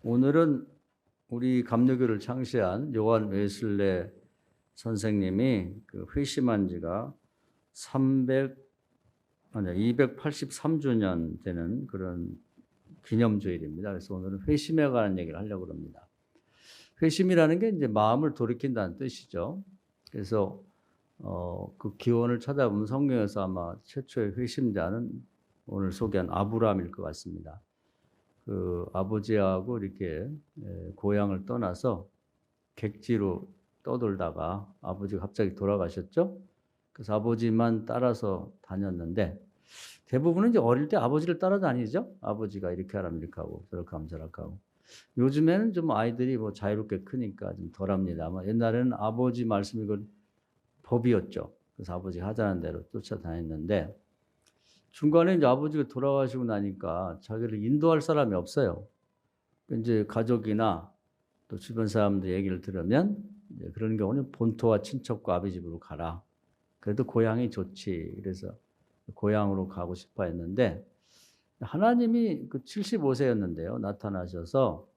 오늘은 우리 감리교를 창시한 요한 웨슬레 선생님이 그 회심한 지가 283주년 되는 그런 기념주일입니다. 그래서 오늘은 회심에 관한 얘기를 하려고 합니다. 회심이라는 게 이제 마음을 돌이킨다는 뜻이죠. 그래서 그 기원을 찾아보면 성경에서 아마 최초의 회심자는 오늘 소개한 아브라함일 것 같습니다. 그 아버지하고 이렇게 고향을 떠나서 객지로 떠돌다가 아버지가 갑자기 돌아가셨죠. 그래서 아버지만 따라서 다녔는데 대부분은 이제 어릴 때 아버지를 따라다니죠. 아버지가 이렇게 하라면 이렇게 하고 저렇게 하면 저렇게 하고. 요즘에는 좀 아이들이 뭐 자유롭게 크니까 좀 덜합니다만 옛날에는 아버지 말씀이 그 법이었죠. 그래서 아버지가 하자는 대로 쫓아다녔는데 중간에 이제 아버지가 돌아가시고 나니까 자기를 인도할 사람이 없어요. 이제 가족이나 또 주변 사람들 얘기를 들으면 이제 그런 경우는 본토와 친척과 아비 집으로 가라. 그래도 고향이 좋지. 그래서 고향으로 가고 싶어 했는데 하나님이 그 75세였는데요. 나타나셔서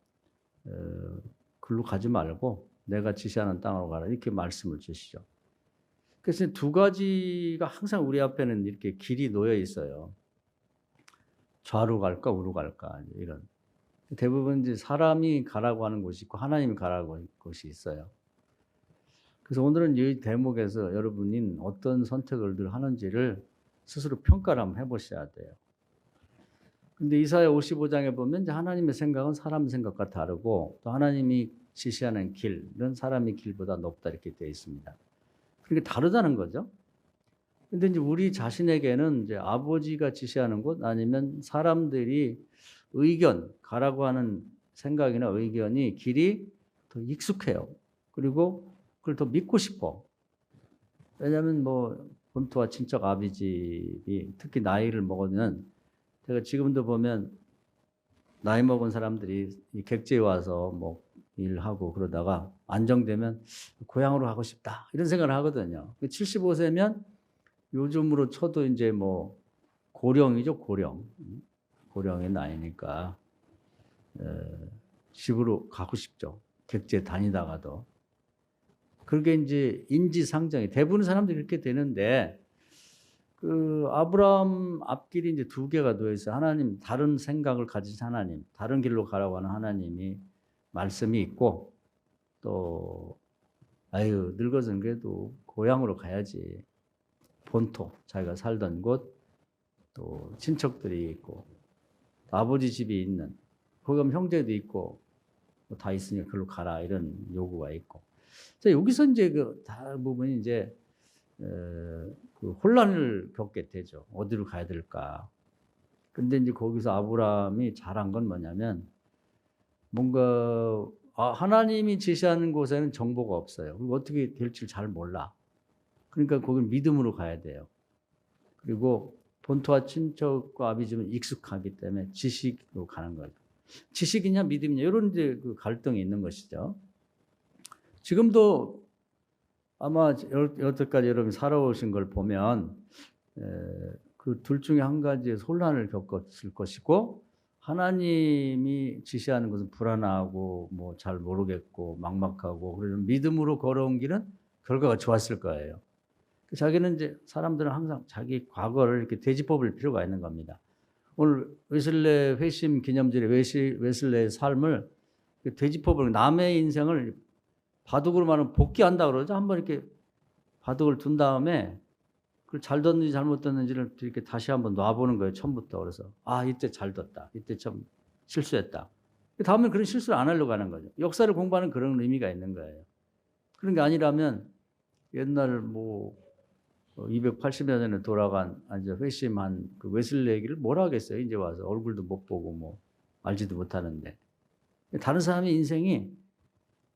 글로 가지 말고 내가 지시하는 땅으로 가라. 이렇게 말씀을 주시죠. 그래서 두 가지가 항상 우리 앞에는 이렇게 길이 놓여 있어요. 좌로 갈까 우로 갈까 이런. 대부분 이제 사람이 가라고 하는 곳이 있고 하나님이 가라고 하는 곳이 있어요. 그래서 오늘은 이 대목에서 여러분이 어떤 선택을 늘 하는지를 스스로 평가를 한번 해보셔야 돼요. 근데 이사야 55장에 보면 이제 하나님의 생각은 사람 생각과 다르고 또 하나님이 지시하는 길은 사람의 길보다 높다 이렇게 되어 있습니다. 그러니까 다르다는 거죠. 근데 이제 우리 자신에게는 이제 아버지가 지시하는 곳 아니면 사람들이 의견, 가라고 하는 생각이나 의견이 길이 더 익숙해요. 그리고 그걸 더 믿고 싶어. 왜냐하면 뭐 본토와 친척 아비 집이 특히 나이를 먹으면 제가 지금도 보면 나이 먹은 사람들이 이 객지에 와서 뭐 일하고 그러다가 안정되면 고향으로 가고 싶다 이런 생각을 하거든요. 75세면 요즘으로 쳐도 이제 뭐 고령이죠, 고령의 나이니까 집으로 가고 싶죠. 객지에 다니다가도. 그게 이제 인지상정이 대부분 사람들이 그렇게 되는데 그 아브라함 앞길이 이제 두 개가 놓여 있어요. 하나님 다른 생각을 가지신 하나님, 다른 길로 가라고 하는 하나님이 말씀이 있고 또 아유 늙어서는 그래도 고향으로 가야지. 본토 자기가 살던 곳 또 친척들이 있고 아버지 집이 있는 거기 가면 형제도 있고 뭐 다 있으니까 그걸로 가라 이런 요구가 있고 자 여기서 이제 그 대부분이 이제 그 혼란을 겪게 되죠. 어디로 가야 될까? 근데 이제 거기서 아브라함이 잘한 건 뭐냐면 뭔가 하나님이 지시하는 곳에는 정보가 없어요. 그리고 어떻게 될지 잘 몰라. 그러니까 거기는 믿음으로 가야 돼요. 그리고 본토와 친척과 아비집은 익숙하기 때문에 지식으로 가는 거죠. 지식이냐 믿음이냐 이런 이제 그 갈등이 있는 것이죠. 지금도 아마 여태까지 여러분이 살아오신 걸 보면 그 둘 중에 한 가지의 혼란을 겪었을 것이고 하나님이 지시하는 것은 불안하고 뭐 잘 모르겠고 막막하고 그런 믿음으로 걸어온 길은 결과가 좋았을 거예요. 자기는 이제 사람들은 항상 자기 과거를 이렇게 되짚어볼 필요가 있는 겁니다. 오늘 웨슬레 회심 기념절에 웨슬레의 삶을 되짚어보는 남의 인생을 바둑으로 말하면 복귀한다 그러죠. 한번 이렇게 바둑을 둔 다음에 그걸 잘 뒀는지 잘못 뒀는지를 이렇게 다시 한번 놔보는 거예요. 처음부터. 그래서 이때 잘 뒀다. 이때 참 실수했다. 다음엔 그런 실수를 안 하려고 하는 거죠. 역사를 공부하는 그런 의미가 있는 거예요. 그런 게 아니라면 옛날 뭐 280여 년에 돌아간 이제 회심한 그 웨슬레 얘기를 뭐라 하겠어요. 이제 와서 얼굴도 못 보고 뭐 알지도 못하는데 다른 사람의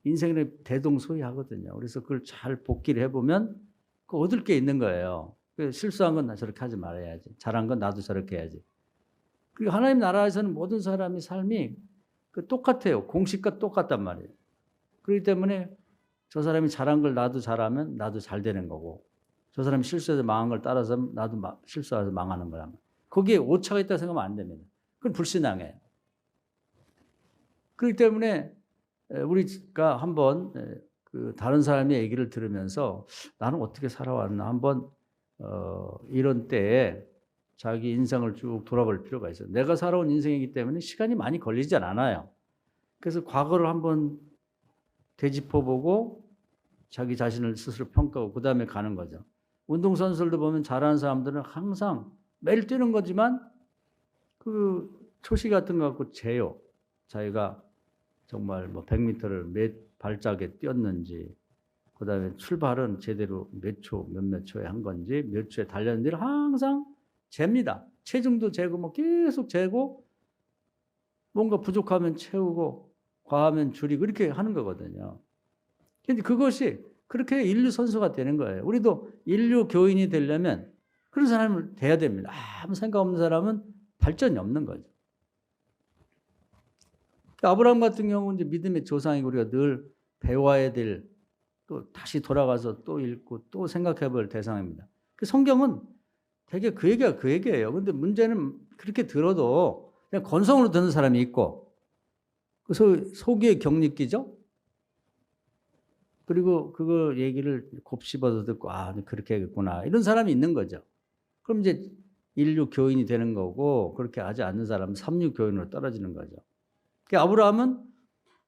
인생을 대동소이하거든요. 그래서 그걸 잘 복기를 해보면 그 얻을 게 있는 거예요. 실수한 건 나 저렇게 하지 말아야지. 잘한 건 나도 저렇게 해야지. 그리고 하나님 나라에서는 모든 사람의 삶이 그 똑같아요. 공식과 똑같단 말이에요. 그렇기 때문에 저 사람이 잘한 걸 나도 잘하면 나도 잘 되는 거고 저 사람이 실수해서 망한 걸 따라서 나도 실수해서 망하는 거야. 거기에 오차가 있다고 생각하면 안 됩니다. 그건 불신앙이에요. 그렇기 때문에 우리가 한번 그 다른 사람의 얘기를 들으면서 나는 어떻게 살아왔나 한번 이런 때에 자기 인생을 쭉 돌아볼 필요가 있어요. 내가 살아온 인생이기 때문에 시간이 많이 걸리지 않아요. 그래서 과거를 한번 되짚어보고 자기 자신을 스스로 평가하고 그 다음에 가는 거죠. 운동선수들도 보면 잘하는 사람들은 항상 매일 뛰는 거지만 그 초시 같은 거 갖고 재요. 자기가 정말 뭐 100m를 몇 발짝에 뛰었는지, 그 다음에 출발은 제대로 몇 초, 몇몇 초에 한 건지, 몇 초에 달렸는지를 항상 잽니다. 체중도 재고 뭐 계속 재고 뭔가 부족하면 채우고 과하면 줄이고 이렇게 하는 거거든요. 근데 그것이 그렇게 인류 선수가 되는 거예요. 우리도 인류 교인이 되려면 그런 사람을 돼야 됩니다. 아무 생각 없는 사람은 발전이 없는 거죠. 아브라함 같은 경우는 이제 믿음의 조상이고 우리가 늘 배워야 될, 또 다시 돌아가서 또 읽고 또 생각해 볼 대상입니다. 그 성경은 되게 그 얘기가 그 얘기예요. 근데 문제는 그렇게 들어도 그냥 건성으로 듣는 사람이 있고, 그래서 속이의 격리기죠. 그리고 그거 얘기를 곱씹어서 듣고 아 그렇게 하겠구나 이런 사람이 있는 거죠. 그럼 이제 인류 교인이 되는 거고, 그렇게 하지 않는 사람은 삼류 교인으로 떨어지는 거죠. 그러니까 아브라함은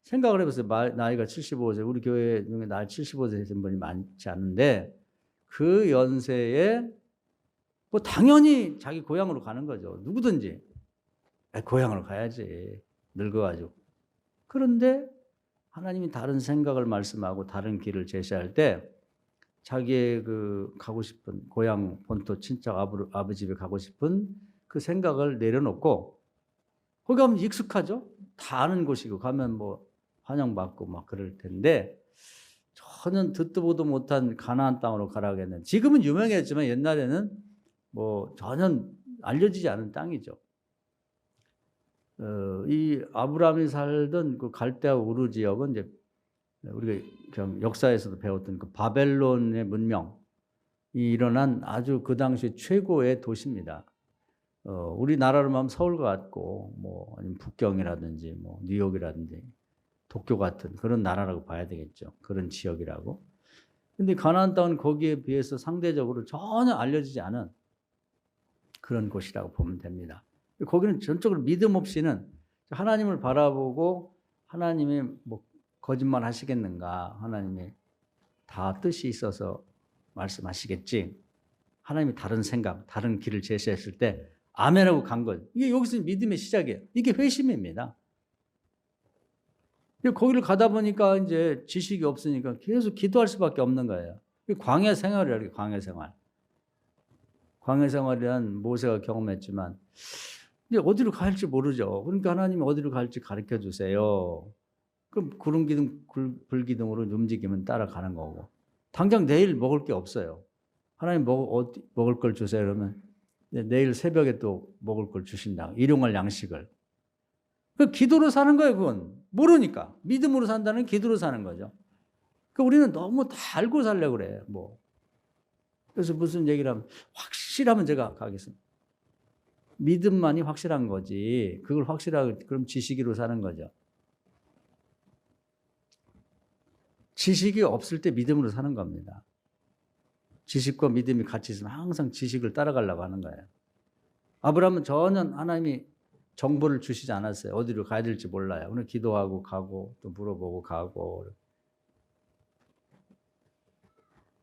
생각을 해보세요. 나이가 75세, 우리 교회 중에 나이 75세 되신 분이 많지 않은데 그 연세에 뭐 당연히 자기 고향으로 가는 거죠. 누구든지 고향으로 가야지 늙어가지고. 그런데 하나님이 다른 생각을 말씀하고 다른 길을 제시할 때 자기의 그 가고 싶은 고향 본토 친척 아버지 집에 가고 싶은 그 생각을 내려놓고, 거기 가면 익숙하죠. 다 아는 곳이고 가면 뭐 환영받고 막 그럴 텐데 전혀 듣도 보도 못한 가나안 땅으로 가라겠는. 지금은 유명했지만 옛날에는 뭐 전혀 알려지지 않은 땅이죠. 이 아브라함이 살던 그 갈대아 우르 지역은 이제 우리가 그냥 역사에서도 배웠던 그 바벨론의 문명이 일어난 아주 그 당시 최고의 도시입니다. 우리나라로 하면 서울 같고 뭐 아니면 북경이라든지 뭐 뉴욕이라든지 도쿄 같은 그런 나라라고 봐야 되겠죠. 그런 지역이라고. 근데 가나안 땅은 거기에 비해서 상대적으로 전혀 알려지지 않은 그런 곳이라고 보면 됩니다. 거기는 전적으로 믿음 없이는 하나님을 바라보고 하나님이 뭐 거짓말 하시겠는가, 하나님이 다 뜻이 있어서 말씀하시겠지, 하나님이 다른 생각, 다른 길을 제시했을 때 아멘하고 간 거예요. 이게 여기서 믿음의 시작이에요. 이게 회심입니다. 거기를 가다 보니까 이제 지식이 없으니까 계속 기도할 수밖에 없는 거예요. 광야 생활이라고, 광야 생활. 광야 생활이란 모세가 경험했지만 이제 어디로 갈지 모르죠. 그러니까 하나님이 어디로 갈지 가르쳐 주세요. 그럼 구름 기둥, 불기둥으로 움직이면 따라가는 거고. 당장 내일 먹을 게 없어요. 하나님 먹을 걸 주세요. 그러면 내일 새벽에 또 먹을 걸 주신다. 일용할 양식을. 그 기도로 사는 거예요. 그건 모르니까. 믿음으로 산다는 기도로 사는 거죠. 그 우리는 너무 다 알고 살려고 그래요. 뭐. 그래서 무슨 얘기를 하면 확실하면 제가 가겠습니다. 믿음만이 확실한 거지. 그걸 확실하게 그럼 지식으로 사는 거죠. 지식이 없을 때 믿음으로 사는 겁니다. 지식과 믿음이 같이 있으면 항상 지식을 따라가려고 하는 거예요. 아브라함은 전혀 하나님이 정보를 주시지 않았어요. 어디로 가야 될지 몰라요. 오늘 기도하고 가고 또 물어보고 가고.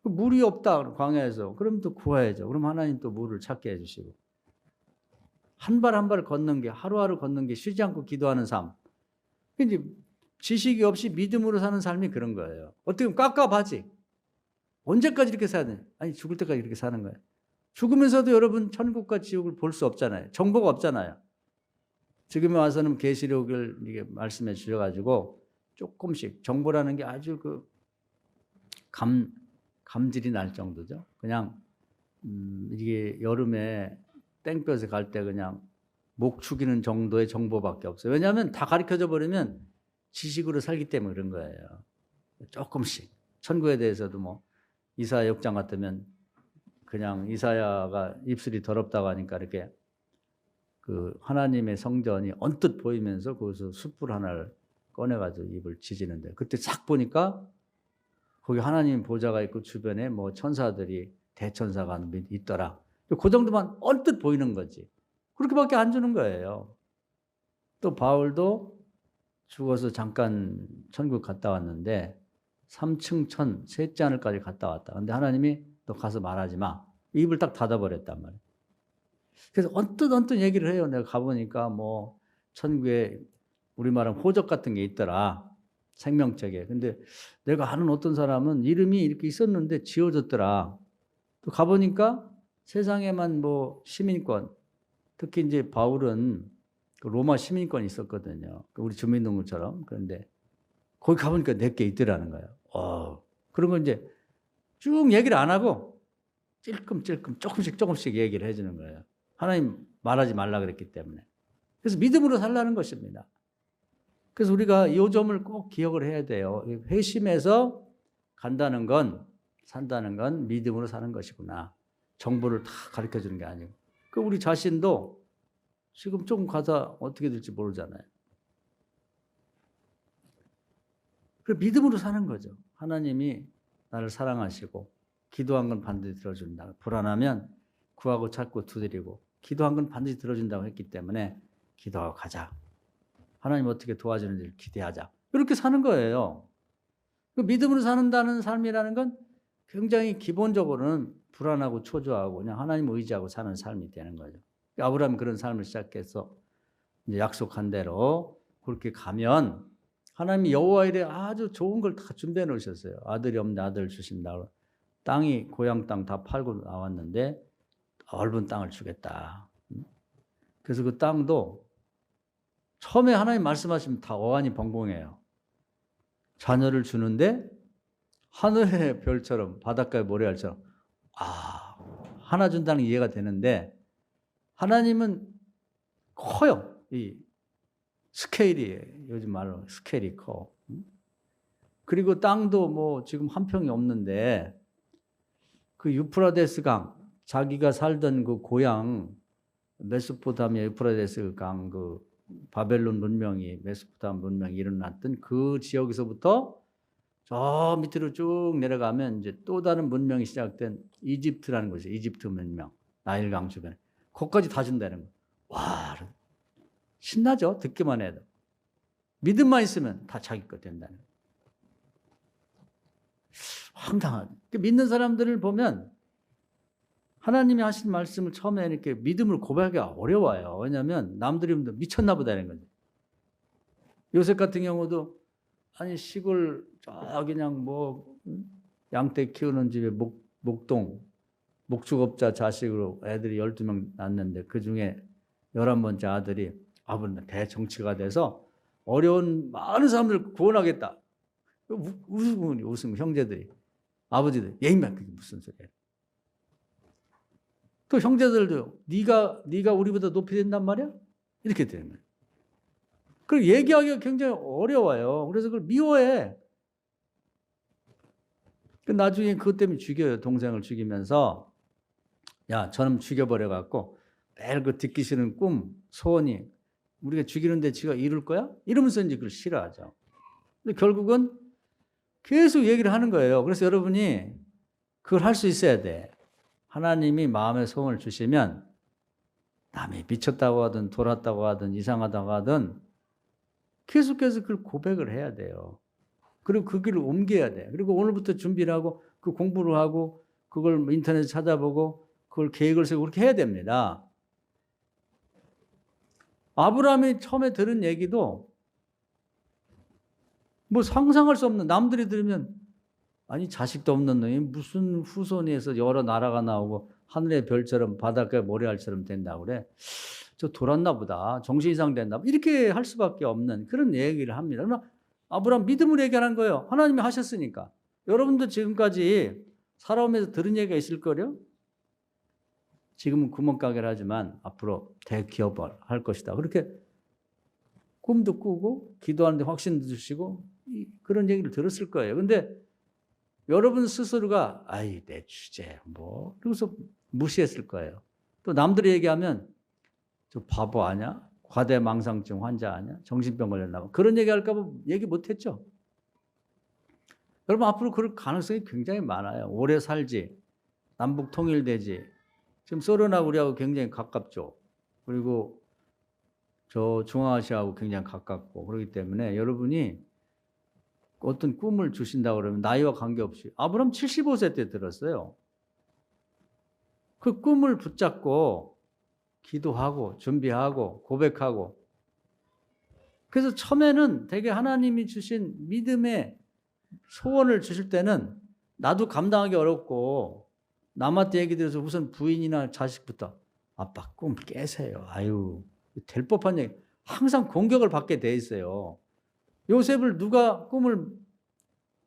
물이 없다 광야에서. 그럼 또 구해야죠. 그럼 하나님 또 물을 찾게 해주시고. 한 발 한 발 걷는 게, 하루하루 걷는 게, 쉬지 않고 기도하는 삶. 이제 지식이 없이 믿음으로 사는 삶이 그런 거예요. 어떻게 보면 깝깝하지. 언제까지 이렇게 사야 돼? 아니 죽을 때까지 이렇게 사는 거예요. 죽으면서도 여러분 천국과 지옥을 볼 수 없잖아요. 정보가 없잖아요. 지금에 와서는 계시록을 이게 말씀해 주셔가지고 조금씩 정보라는 게 아주 그 감질이 날 정도죠. 그냥 이게 여름에 땡볕에 갈 때 그냥 목 축이는 정도의 정보밖에 없어요. 왜냐하면 다 가르쳐져 버리면 지식으로 살기 때문에 그런 거예요. 조금씩. 천국에 대해서도 뭐 이사야 역장 같으면 그냥 이사야가 입술이 더럽다고 하니까 이렇게 그 하나님의 성전이 언뜻 보이면서 거기서 숯불 하나를 꺼내가지고 입을 지지는데 그때 싹 보니까 거기 하나님 보좌가 있고 주변에 뭐 천사들이 대천사가 있더라. 그 정도만 언뜻 보이는 거지. 그렇게밖에 안 주는 거예요. 또 바울도 죽어서 잠깐 천국 갔다 왔는데 3층 천 셋째 하늘까지 갔다 왔다. 근데 하나님이 너 가서 말하지 마. 입을 딱 닫아버렸단 말이에요. 그래서 언뜻 얘기를 해요. 내가 가보니까 뭐 천국에 우리말은 호적 같은 게 있더라. 생명책에. 근데 내가 아는 어떤 사람은 이름이 이렇게 있었는데 지워졌더라. 또 가보니까 세상에만 뭐 시민권, 특히 이제 바울은 그 로마 시민권이 있었거든요. 우리 주민등록처럼. 그런데 거기 가보니까 내게 있더라는 거예요. 그런 거 이제 쭉 얘기를 안 하고 찔끔찔끔 조금씩 얘기를 해주는 거예요. 하나님 말하지 말라 그랬기 때문에. 그래서 믿음으로 살라는 것입니다. 그래서 우리가 이 점을 꼭 기억을 해야 돼요. 회심해서 간다는 건, 산다는 건 믿음으로 사는 것이구나. 정보를 다 가르쳐 주는 게 아니고. 그 우리 자신도 지금 조금 가다 어떻게 될지 모르잖아요. 그 믿음으로 사는 거죠. 하나님이 나를 사랑하시고 기도한 건 반드시 들어준다. 불안하면 구하고 찾고 두드리고 기도한 건 반드시 들어준다고 했기 때문에 기도하고 가자. 하나님 어떻게 도와주는지를 기대하자. 이렇게 사는 거예요. 그 믿음으로 사는다는 삶이라는 건 굉장히 기본적으로는 불안하고 초조하고 그냥 하나님 의지하고 사는 삶이 되는 거죠. 아브라함이 그런 삶을 시작해서 이제 약속한 대로 그렇게 가면 하나님이 여호와 일에 아주 좋은 걸 다 준비해 놓으셨어요. 아들이 없는데 아들을 주신다. 땅이 고향 땅 다 팔고 나왔는데 넓은 땅을 주겠다. 그래서 그 땅도 처음에 하나님 말씀하시면 다 어안이 벙벙해요. 자녀를 주는데 하늘의 별처럼 바닷가의 모래알처럼 하나 준다는 게 이해가 되는데 하나님은 커요. 이 스케일이 요즘 말로 스케일이 커. 그리고 땅도 뭐 지금 한 평이 없는데 그 유프라데스 강 자기가 살던 그 고향 메소포타미아 유프라데스 강 그 바벨론 문명이 메소포타미아 문명이 일어났던 그 지역에서부터 저 밑으로 쭉 내려가면 이제 또 다른 문명이 시작된 이집트라는 거죠. 이집트 문명 나일강 주변에 거기까지 다 준다는 거예요. 와 신나죠. 듣기만 해도 믿음만 있으면 다 자기 것 된다는 거예요. 황당한 믿는 사람들을 보면 하나님이 하신 말씀을 처음에 이렇게 믿음을 고백하기가 어려워요. 왜냐하면 남들이 미쳤나 보다는 거죠. 요셉 같은 경우도 아니 시골 그냥 뭐 양떼 키우는 집에 목축업자 자식으로 애들이 12명 낳았는데 그중에 11번째 아들이 아버님 대정치가 돼서 어려운 많은 사람들을 구원하겠다. 웃음 형제들이 아버지들 예인만 그게 무슨 소리야. 또 형제들도 네가 우리보다 높이 된단 말이야? 이렇게 되는 거예요. 그리고 얘기하기가 굉장히 어려워요. 그래서 그걸 미워해. 나중에 그것 때문에 죽여요. 동생을 죽이면서 야 저놈 죽여버려갖고 매일 그 듣기 싫은 꿈 소원이 우리가 죽이는데 지가 이룰 거야? 이러면서 이제 그걸 싫어하죠. 근데 결국은 계속 얘기를 하는 거예요. 그래서 여러분이 그걸 할 수 있어야 돼. 하나님이 마음의 소원을 주시면 남이 미쳤다고 하든 돌았다고 하든 이상하다고 하든 계속해서 그걸 고백을 해야 돼요. 그리고 그 길을 옮겨야 돼. 그리고 오늘부터 준비를 하고 그 공부를 하고 그걸 인터넷에 찾아보고 그걸 계획을 세우고 그렇게 해야 됩니다. 아브라함이 처음에 들은 얘기도 뭐 상상할 수 없는 남들이 들으면 아니 자식도 없는 놈이 무슨 후손에서 여러 나라가 나오고 하늘의 별처럼 바닷가의 모래알처럼 된다고 그래. 저 돌았나 보다. 정신 이상 됐나 보다. 이렇게 할 수밖에 없는 그런 얘기를 합니다. 그러나 아브라함 믿음으로 얘기하는 거예요. 하나님이 하셨으니까. 여러분도 지금까지 살아오면서 들은 얘기가 있을 거요. 지금은 구멍가게를 하지만 앞으로 대기업을 할 것이다. 그렇게 꿈도 꾸고 기도하는데 확신도 주시고 그런 얘기를 들었을 거예요. 근데 여러분 스스로가 아이 내 주제 그러고서 무시했을 거예요. 또 남들이 얘기하면 저 바보 아냐? 과대망상증 환자 아니야? 정신병 걸렸나 봐. 그런 얘기 할까 봐 얘기 못 했죠. 여러분 앞으로 그럴 가능성이 굉장히 많아요. 오래 살지. 남북 통일되지. 지금 소련하고 우리하고 굉장히 가깝죠. 그리고 저 중앙아시아하고 굉장히 가깝고 그렇기 때문에 여러분이 어떤 꿈을 주신다고 그러면 나이와 관계없이 아브라함 75세 때 들었어요. 그 꿈을 붙잡고 기도하고 준비하고 고백하고 그래서 처음에는 되게 하나님이 주신 믿음의 소원을 주실 때는 나도 감당하기 어렵고 남한테 얘기 들어서 우선 부인이나 자식부터 아빠 꿈 깨세요. 아유 될 법한 얘기 항상 공격을 받게 돼 있어요. 요셉을 누가 꿈을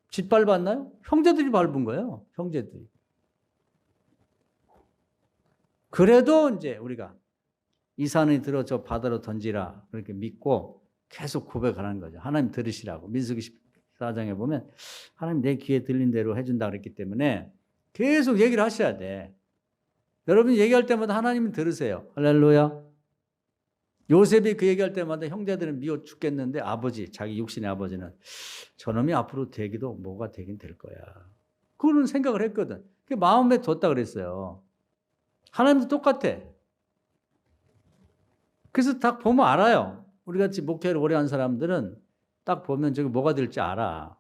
짓밟았나요? 형제들이 밟은 거예요. 형제들이. 그래도 이제 우리가 이 산을 들어 저 바다로 던지라 그렇게 믿고 계속 고백하는 거죠. 하나님 들으시라고. 민수기 14장에 보면 하나님 내 귀에 들린 대로 해준다 그랬기 때문에 계속 얘기를 하셔야 돼. 여러분이 얘기할 때마다 하나님은 들으세요. 할렐루야. 요셉이 그 얘기할 때마다 형제들은 미워 죽겠는데 아버지, 자기 육신의 아버지는 저놈이 앞으로 되기도 뭐가 되긴 될 거야. 그런 생각을 했거든. 그 마음에 뒀다 그랬어요. 하나님도 똑같아. 그래서 딱 보면 알아요. 우리 같이 목회를 오래 한 사람들은 딱 보면 저게 뭐가 될지 알아.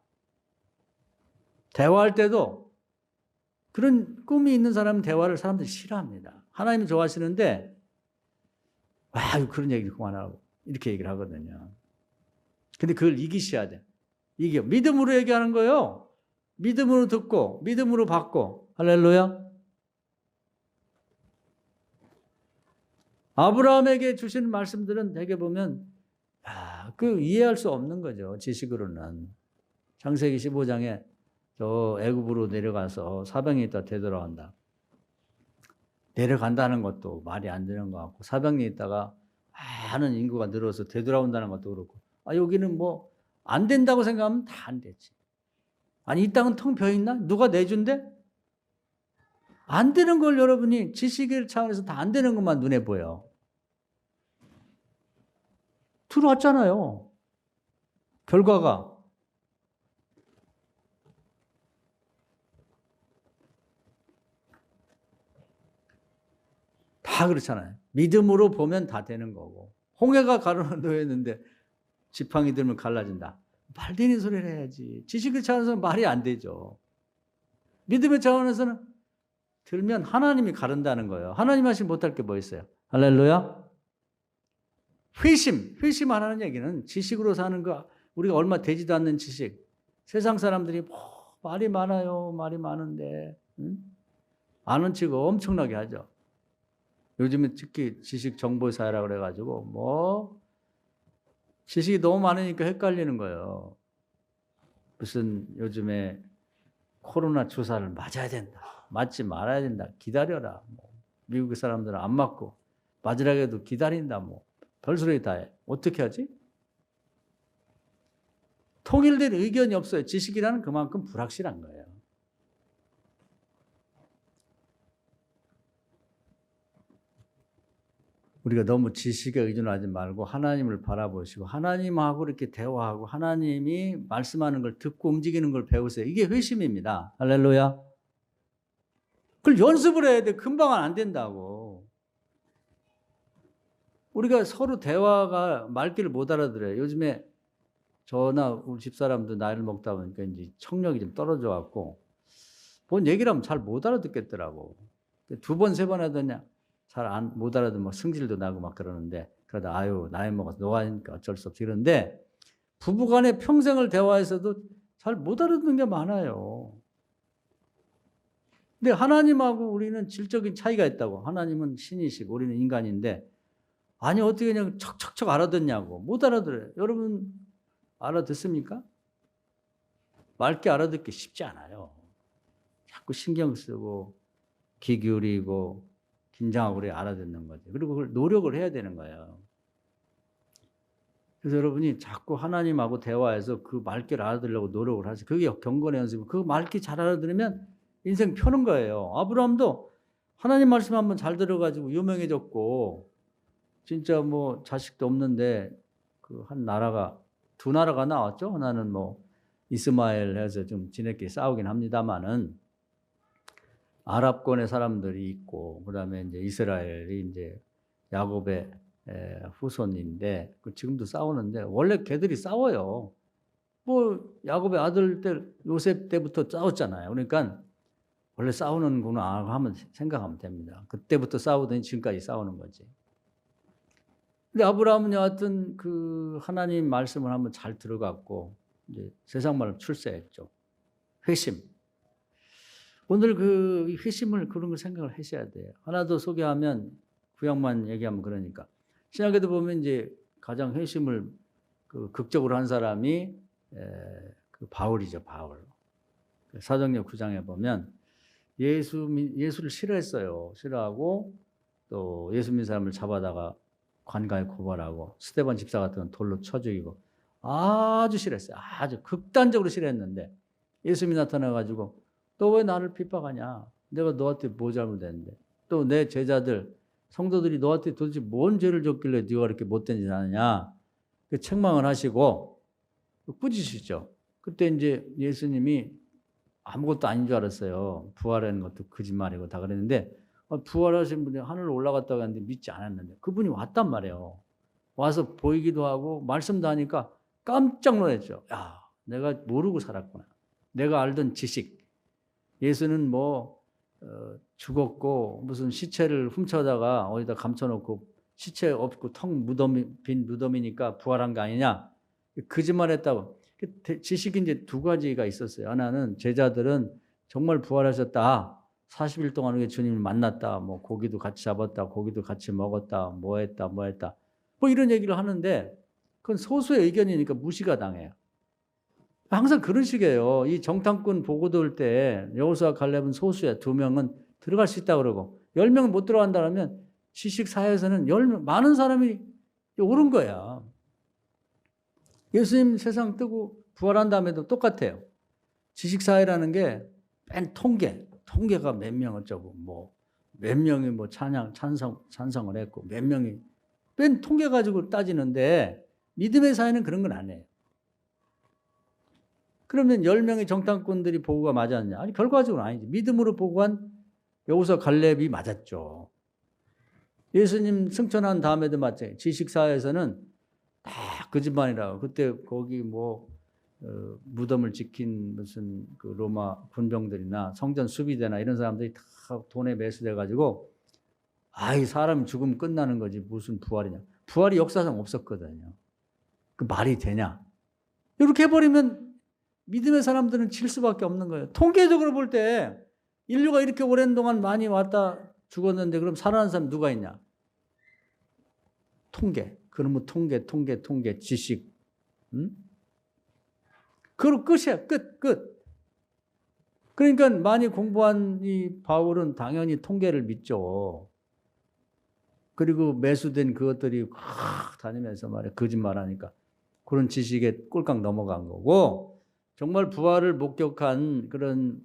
대화할 때도 그런 꿈이 있는 사람은 대화를 사람들이 싫어합니다. 하나님이 좋아하시는데 와 그런 얘기 그만하고 이렇게 얘기를 하거든요. 근데 그걸 이기셔야 돼. 이게 믿음으로 얘기하는 거예요. 믿음으로 듣고 믿음으로 받고 할렐루야. 아브라함에게 주시는 말씀들은 되게 보면 그 이해할 수 없는 거죠. 지식으로는. 창세기 15장에 저 애굽으로 내려가서 사병이 있다 되돌아온다. 내려간다는 것도 말이 안 되는 것 같고 사병이 있다가 많은 인구가 늘어서 되돌아온다는 것도 그렇고 여기는 뭐 안 된다고 생각하면 다 안 되지. 아니 이 땅은 텅 비어있나? 누가 내준대? 안 되는 걸 여러분이 지식의 차원에서 다 안 되는 것만 눈에 보여. 들어왔잖아요. 결과가. 다 그렇잖아요. 믿음으로 보면 다 되는 거고. 홍해가 가로로 놓였는데 지팡이 들면 갈라진다. 말 되는 소리를 해야지. 지식의 차원에서는 말이 안 되죠. 믿음의 차원에서는 들면 하나님이 가른다는 거예요. 하나님 하시면 못할 게 뭐 있어요? 할렐루야. 회심하라는 얘기는 지식으로 사는 거 우리가 얼마 되지도 않는 지식. 세상 사람들이 뭐 말이 많아요. 말이 많은데 아는 척 엄청나게 하죠. 요즘에 특히 지식 정보 사회라고 그래가지고 뭐 지식이 너무 많으니까 헷갈리는 거예요. 무슨 요즘에 코로나 주사를 맞아야 된다. 맞지 말아야 된다. 기다려라. 뭐 미국 사람들은 안 맞고 맞으라고 기다린다. 뭐 별소리 다 해. 어떻게 하지? 통일된 의견이 없어요. 지식이라는 그만큼 불확실한 거예요. 우리가 너무 지식에 의존하지 말고 하나님을 바라보시고 하나님하고 이렇게 대화하고 하나님이 말씀하는 걸 듣고 움직이는 걸 배우세요. 이게 회심입니다. 할렐루야. 그걸 연습을 해야 돼. 금방 안 된다고. 우리가 서로 대화가 말귀를 못 알아들어요. 요즘에 저나 우리 집사람도 나이를 먹다 보니까 이제 청력이 좀 떨어져 갖고 뭔 얘기를 하면 잘 못 알아듣겠더라고. 2번, 3번 하더냐 잘 못 알아듣고 막 승질도 나고 막 그러는데 그러다 아유 나이 먹어서 노하니까 어쩔 수 없지. 그런데 부부간에 평생을 대화해서도 잘 못 알아듣는 게 많아요. 근데 하나님하고 우리는 질적인 차이가 있다고. 하나님은 신이시고 우리는 인간인데 아니 어떻게 그냥 척척척 알아듣냐고. 못 알아들어요. 여러분 알아듣습니까? 맑게 알아듣기 쉽지 않아요. 자꾸 신경 쓰고 귀 기울이고 긴장하고 그래 알아듣는 거죠. 그리고 그걸 노력을 해야 되는 거예요. 그래서 여러분이 자꾸 하나님하고 대화해서 그 맑게를 알아들으려고 노력을 하세요. 그게 경건의 연습이고 그 맑게 잘 알아들으면 인생 펴는 거예요. 아브라함도 하나님 말씀 한번 잘 들어가지고 유명해졌고 진짜 뭐 자식도 없는데 그 한 나라가 두 나라가 나왔죠. 하나는 뭐 이스마엘 해서 좀 지네끼리 싸우긴 합니다만은 아랍권의 사람들이 있고 그다음에 이제 이스라엘이 이제 야곱의 후손인데 지금도 싸우는데 원래 걔들이 싸워요. 뭐 야곱의 아들 때 요셉 때부터 싸웠잖아요. 그러니까 원래 싸우는구나 하면 생각하면 됩니다. 그때부터 싸우더니 지금까지 싸우는 거지. 근데 아브라함은 여하튼 그 하나님 말씀을 한번 잘 들어갔고 이제 세상 말로 출세했죠. 회심. 오늘 그 회심을 그런 걸 생각을 하셔야 돼요. 하나 더 소개하면 구약만 얘기하면 그러니까 신약에도 보면 이제 가장 회심을 그 극적으로 한 사람이 그 바울이죠. 바울. 사도행전 9장에 보면 예수를 싫어했어요. 싫어하고 또 예수 믿는 사람을 잡아다가 관가에 고발하고 스데반 집사 같은 건 돌로 쳐 죽이고 아주 싫어했어요. 아주 극단적으로 싫어했는데 예수님이 나타나가지고 너 왜 나를 핍박하냐? 내가 너한테 뭐 잘못했는데 또 내 제자들 성도들이 너한테 도대체 뭔 죄를 졌길래 네가 그렇게 못된 짓 하느냐? 책망을 하시고 꾸짖으시죠. 그때 이제 예수님이 아무것도 아닌 줄 알았어요. 부활하는 것도 거짓말이고 다 그랬는데 부활하신 분이 하늘로 올라갔다고 했는데 믿지 않았는데 그분이 왔단 말이에요. 와서 보이기도 하고 말씀도 하니까 깜짝 놀랐죠. 야, 내가 모르고 살았구나. 내가 알던 지식. 예수는 뭐 죽었고 무슨 시체를 훔쳐다가 어디다 감춰놓고 시체 없고 빈 무덤이니까 부활한 거 아니냐. 거짓말했다고. 지식이 이제 두 가지가 있었어요. 하나는 제자들은 정말 부활하셨다. 40일 동안 주님을 만났다. 뭐 고기도 같이 잡았다. 고기도 같이 먹었다. 뭐 했다. 뭐 이런 얘기를 하는데 그건 소수의 의견이니까 무시가 당해요. 항상 그런 식이에요. 이 정탐꾼 보고도 올 때 여호수아 갈렙은 소수야. 2명은 들어갈 수 있다 그러고 10명은 못 들어간다면 지식 사회에서는 10명 많은 사람이 옳은 거야. 예수님 세상 뜨고 부활한 다음에도 똑같아요. 지식사회라는 게 뺀 통계가 몇 명 어쩌고 뭐 몇 명이 뭐 찬성을 했고 몇 명이 뺀 통계 가지고 따지는데 믿음의 사회는 그런 건 안 해요. 그러면 10명의 정탐꾼들이 보고가 맞았냐? 아니 결과적으로 아니지. 믿음으로 보고한 여호수아 갈렙이 맞았죠. 예수님 승천한 다음에도 마찬가지. 지식사회에서는 다 거짓말이라고. 그때 거기 뭐 무덤을 지킨 무슨 그 로마 군병들이나 성전 수비대나 이런 사람들이 다 돈에 매수돼 가지고 아이 사람이 죽으면 끝나는 거지 무슨 부활이냐. 부활이 역사상 없었거든요. 그 말이 되냐. 이렇게 해버리면 믿음의 사람들은 질 수밖에 없는 거예요. 통계적으로 볼 때 인류가 이렇게 오랜 동안 많이 왔다 죽었는데 그럼 살아난 사람 누가 있냐. 통계. 그러면 통계, 지식. 그럼 끝이야, 끝. 그러니까 많이 공부한 이 바울은 당연히 통계를 믿죠. 그리고 매수된 그것들이 다니면서 말이야, 거짓말하니까. 그런 지식에 꼴깍 넘어간 거고, 정말 부활을 목격한 그런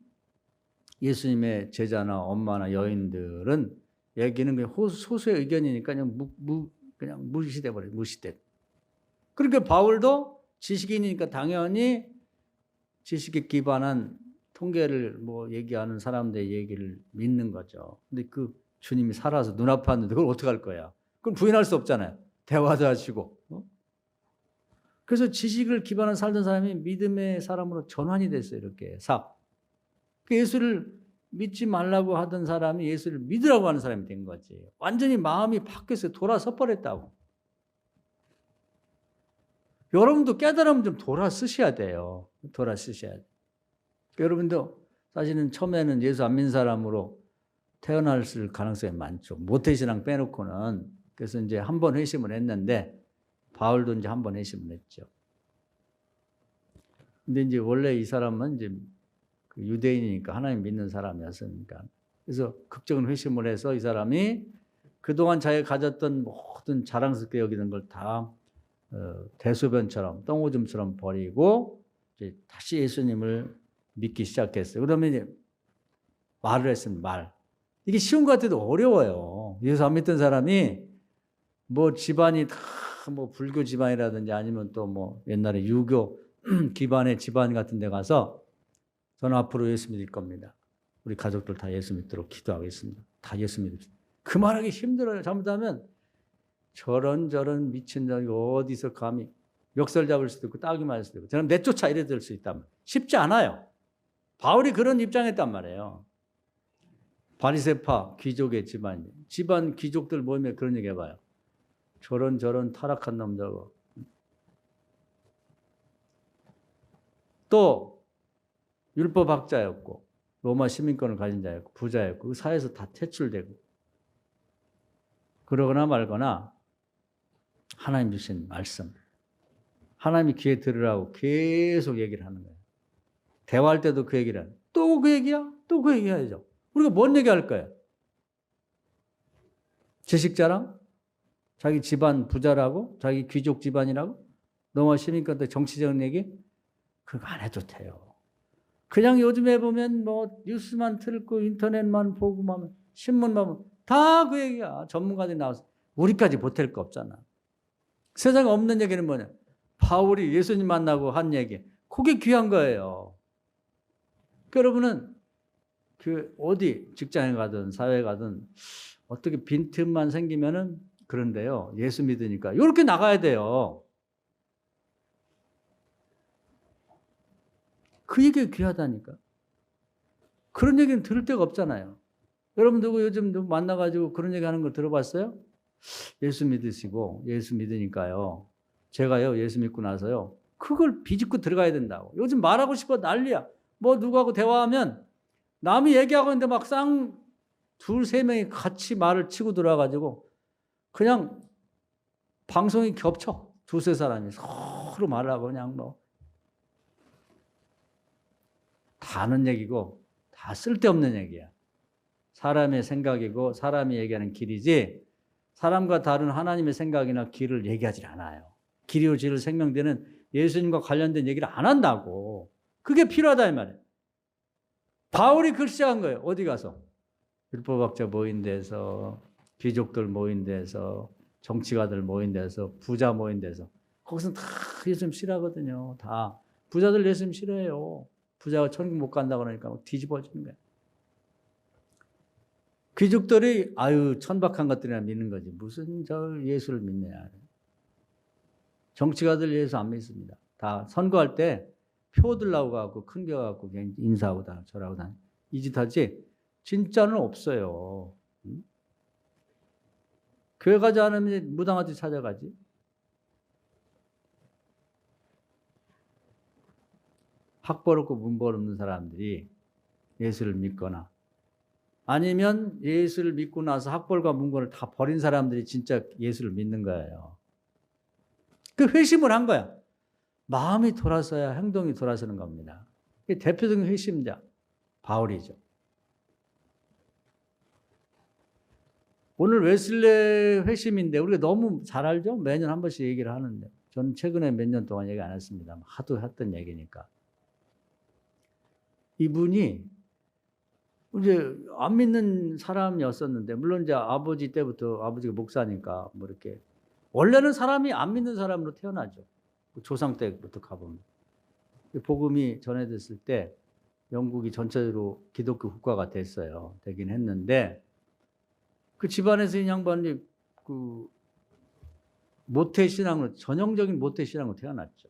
예수님의 제자나 엄마나 여인들은 얘기는 그냥 소수의 의견이니까 그냥 무시돼 버려요. 그러니까 바울도 지식인이니까 당연히 지식에 기반한 통계를 뭐 얘기하는 사람들의 얘기를 믿는 거죠. 근데 그 주님이 살아서 눈앞에 왔는데 그걸 어떻게 할 거야? 그건 부인할 수 없잖아요. 대화도 하시고. 그래서 지식을 기반한 살던 사람이 믿음의 사람으로 전환이 됐어요. 이렇게 예수를 믿지 말라고 하던 사람이 예수를 믿으라고 하는 사람이 된 거지. 완전히 마음이 바뀌었어요. 돌아서 버렸다고. 여러분도 깨달으면 좀 돌아서셔야 돼요. 돌아서셔야 돼요. 여러분도 사실은 처음에는 예수 안 믿는 사람으로 태어났을 가능성이 많죠. 모태신앙 빼놓고는. 그래서 이제 한 번 회심을 했는데 바울도 이제 한 번 회심을 했죠. 근데 이제 원래 이 사람은 이제 유대인이니까 하나님 믿는 사람이었으니까. 그래서 극적인 회심을 해서 이 사람이 그동안 자기가 가졌던 모든 자랑스럽게 여기는 걸 다 대소변처럼 똥오줌처럼 버리고 이제 다시 예수님을 믿기 시작했어요. 그러면 이제 말을 했습니다. 말. 이게 쉬운 것 같아도 어려워요. 예수 안 믿던 사람이 뭐 집안이 다 뭐 불교 집안이라든지 아니면 또 뭐 옛날에 유교 기반의 집안 같은 데 가서 저는 앞으로 예수 믿을 겁니다. 우리 가족들 다 예수 믿도록 기도하겠습니다. 다 예수 믿읍시다. 그 말하기 힘들어요. 잘못하면 저런 미친 놈이 어디서 감히 멱살 잡을 수도 있고 따귀 맞을 수도 있고 저는 내쫓아 이래 될 수 있다면 쉽지 않아요. 바울이 그런 입장이었단 말이에요. 바리새파 귀족의 집안 귀족들 모이면 그런 얘기 해봐요. 저런 타락한 남자가 또 율법학자였고 로마 시민권을 가진 자였고 부자였고 그 사회에서 다 퇴출되고 그러거나 말거나 하나님 주신 말씀 하나님이 귀에 들으라고 계속 얘기를 하는 거예요. 대화할 때도 그 얘기를 하는 또 그 얘기야? 또 그 얘기 해야죠. 우리가 뭔 얘기할 거예요? 지식자랑? 자기 집안 부자라고? 자기 귀족 집안이라고? 로마 시민권 때 정치적인 얘기? 그거 안 해도 돼요. 그냥 요즘에 보면 뭐 뉴스만 틀고 인터넷만 보고 막 신문만 보면 다 그 얘기야. 전문가들이 나와서 우리까지 보탤 거 없잖아. 세상에 없는 얘기는 뭐냐? 바울이 예수님 만나고 한 얘기. 그게 귀한 거예요. 여러분은 그 어디 직장에 가든 사회에 가든 어떻게 빈틈만 생기면은 그런데요. 예수 믿으니까 이렇게 나가야 돼요. 그 얘기가 귀하다니까. 그런 얘기는 들을 데가 없잖아요. 여러분 누구 요즘 누구 만나가지고 그런 얘기 하는 걸 들어봤어요? 예수 믿으시고 예수 믿으니까요. 제가요 예수 믿고 나서요. 그걸 비집고 들어가야 된다고. 요즘 말하고 싶어 난리야. 뭐 누구하고 대화하면 남이 얘기하고 있는데 막 둘, 세 명이 같이 말을 치고 들어와가지고 그냥 방송이 겹쳐. 두세 사람이 서로 말하고 그냥 뭐 다 아는 얘기고 다 쓸데없는 얘기야. 사람의 생각이고 사람이 얘기하는 길이지 사람과 다른 하나님의 생각이나 길을 얘기하지 않아요. 길이요 진리로 생명되는 예수님과 관련된 얘기를 안 한다고. 그게 필요하다 이 말이에요. 바울이 그 시작한 거예요. 어디 가서? 율법학자 모인 데서 귀족들 모인 데서 정치가들 모인 데서 부자 모인 데서 거기서 다 예수님 싫어하거든요. 다 부자들 예수님 싫어해요. 부자가 천국 못 간다고 그러니까 막 뒤집어지는 거예요. 귀족들이 아유 천박한 것들이나 믿는 거지 무슨 저 예수를 믿냐. 정치가들 예수 안 믿습니다. 다 선거할 때 표 들라고 가고 큰 거 갖고 그냥 인사하고 다 절하고 다 이 짓 하지 진짜는 없어요. 응? 교회 가지 않으면 무당한테 찾아가지. 학벌 없고 문벌 없는 사람들이 예수를 믿거나 아니면 예수를 믿고 나서 학벌과 문벌을 다 버린 사람들이 진짜 예수를 믿는 거예요. 그 회심을 한 거야. 마음이 돌아서야 행동이 돌아서는 겁니다. 대표적인 회심자 바울이죠. 오늘 웨슬레 회심인데 우리가 너무 잘 알죠? 매년 한 번씩 얘기를 하는데 저는 최근에 몇 년 동안 얘기 안 했습니다. 하도 했던 얘기니까. 이분이 이제 안 믿는 사람이었었는데 물론 이제 아버지 때부터 아버지가 목사니까 뭐 이렇게 원래는 사람이 안 믿는 사람으로 태어나죠. 조상 때부터 가보면 복음이 전해졌을 때 영국이 전체적으로 기독교 국가가 됐어요. 되긴 했는데 그 집안에서 이 양반이 그 모태 신앙으로 전형적인 모태 신앙으로 태어났죠.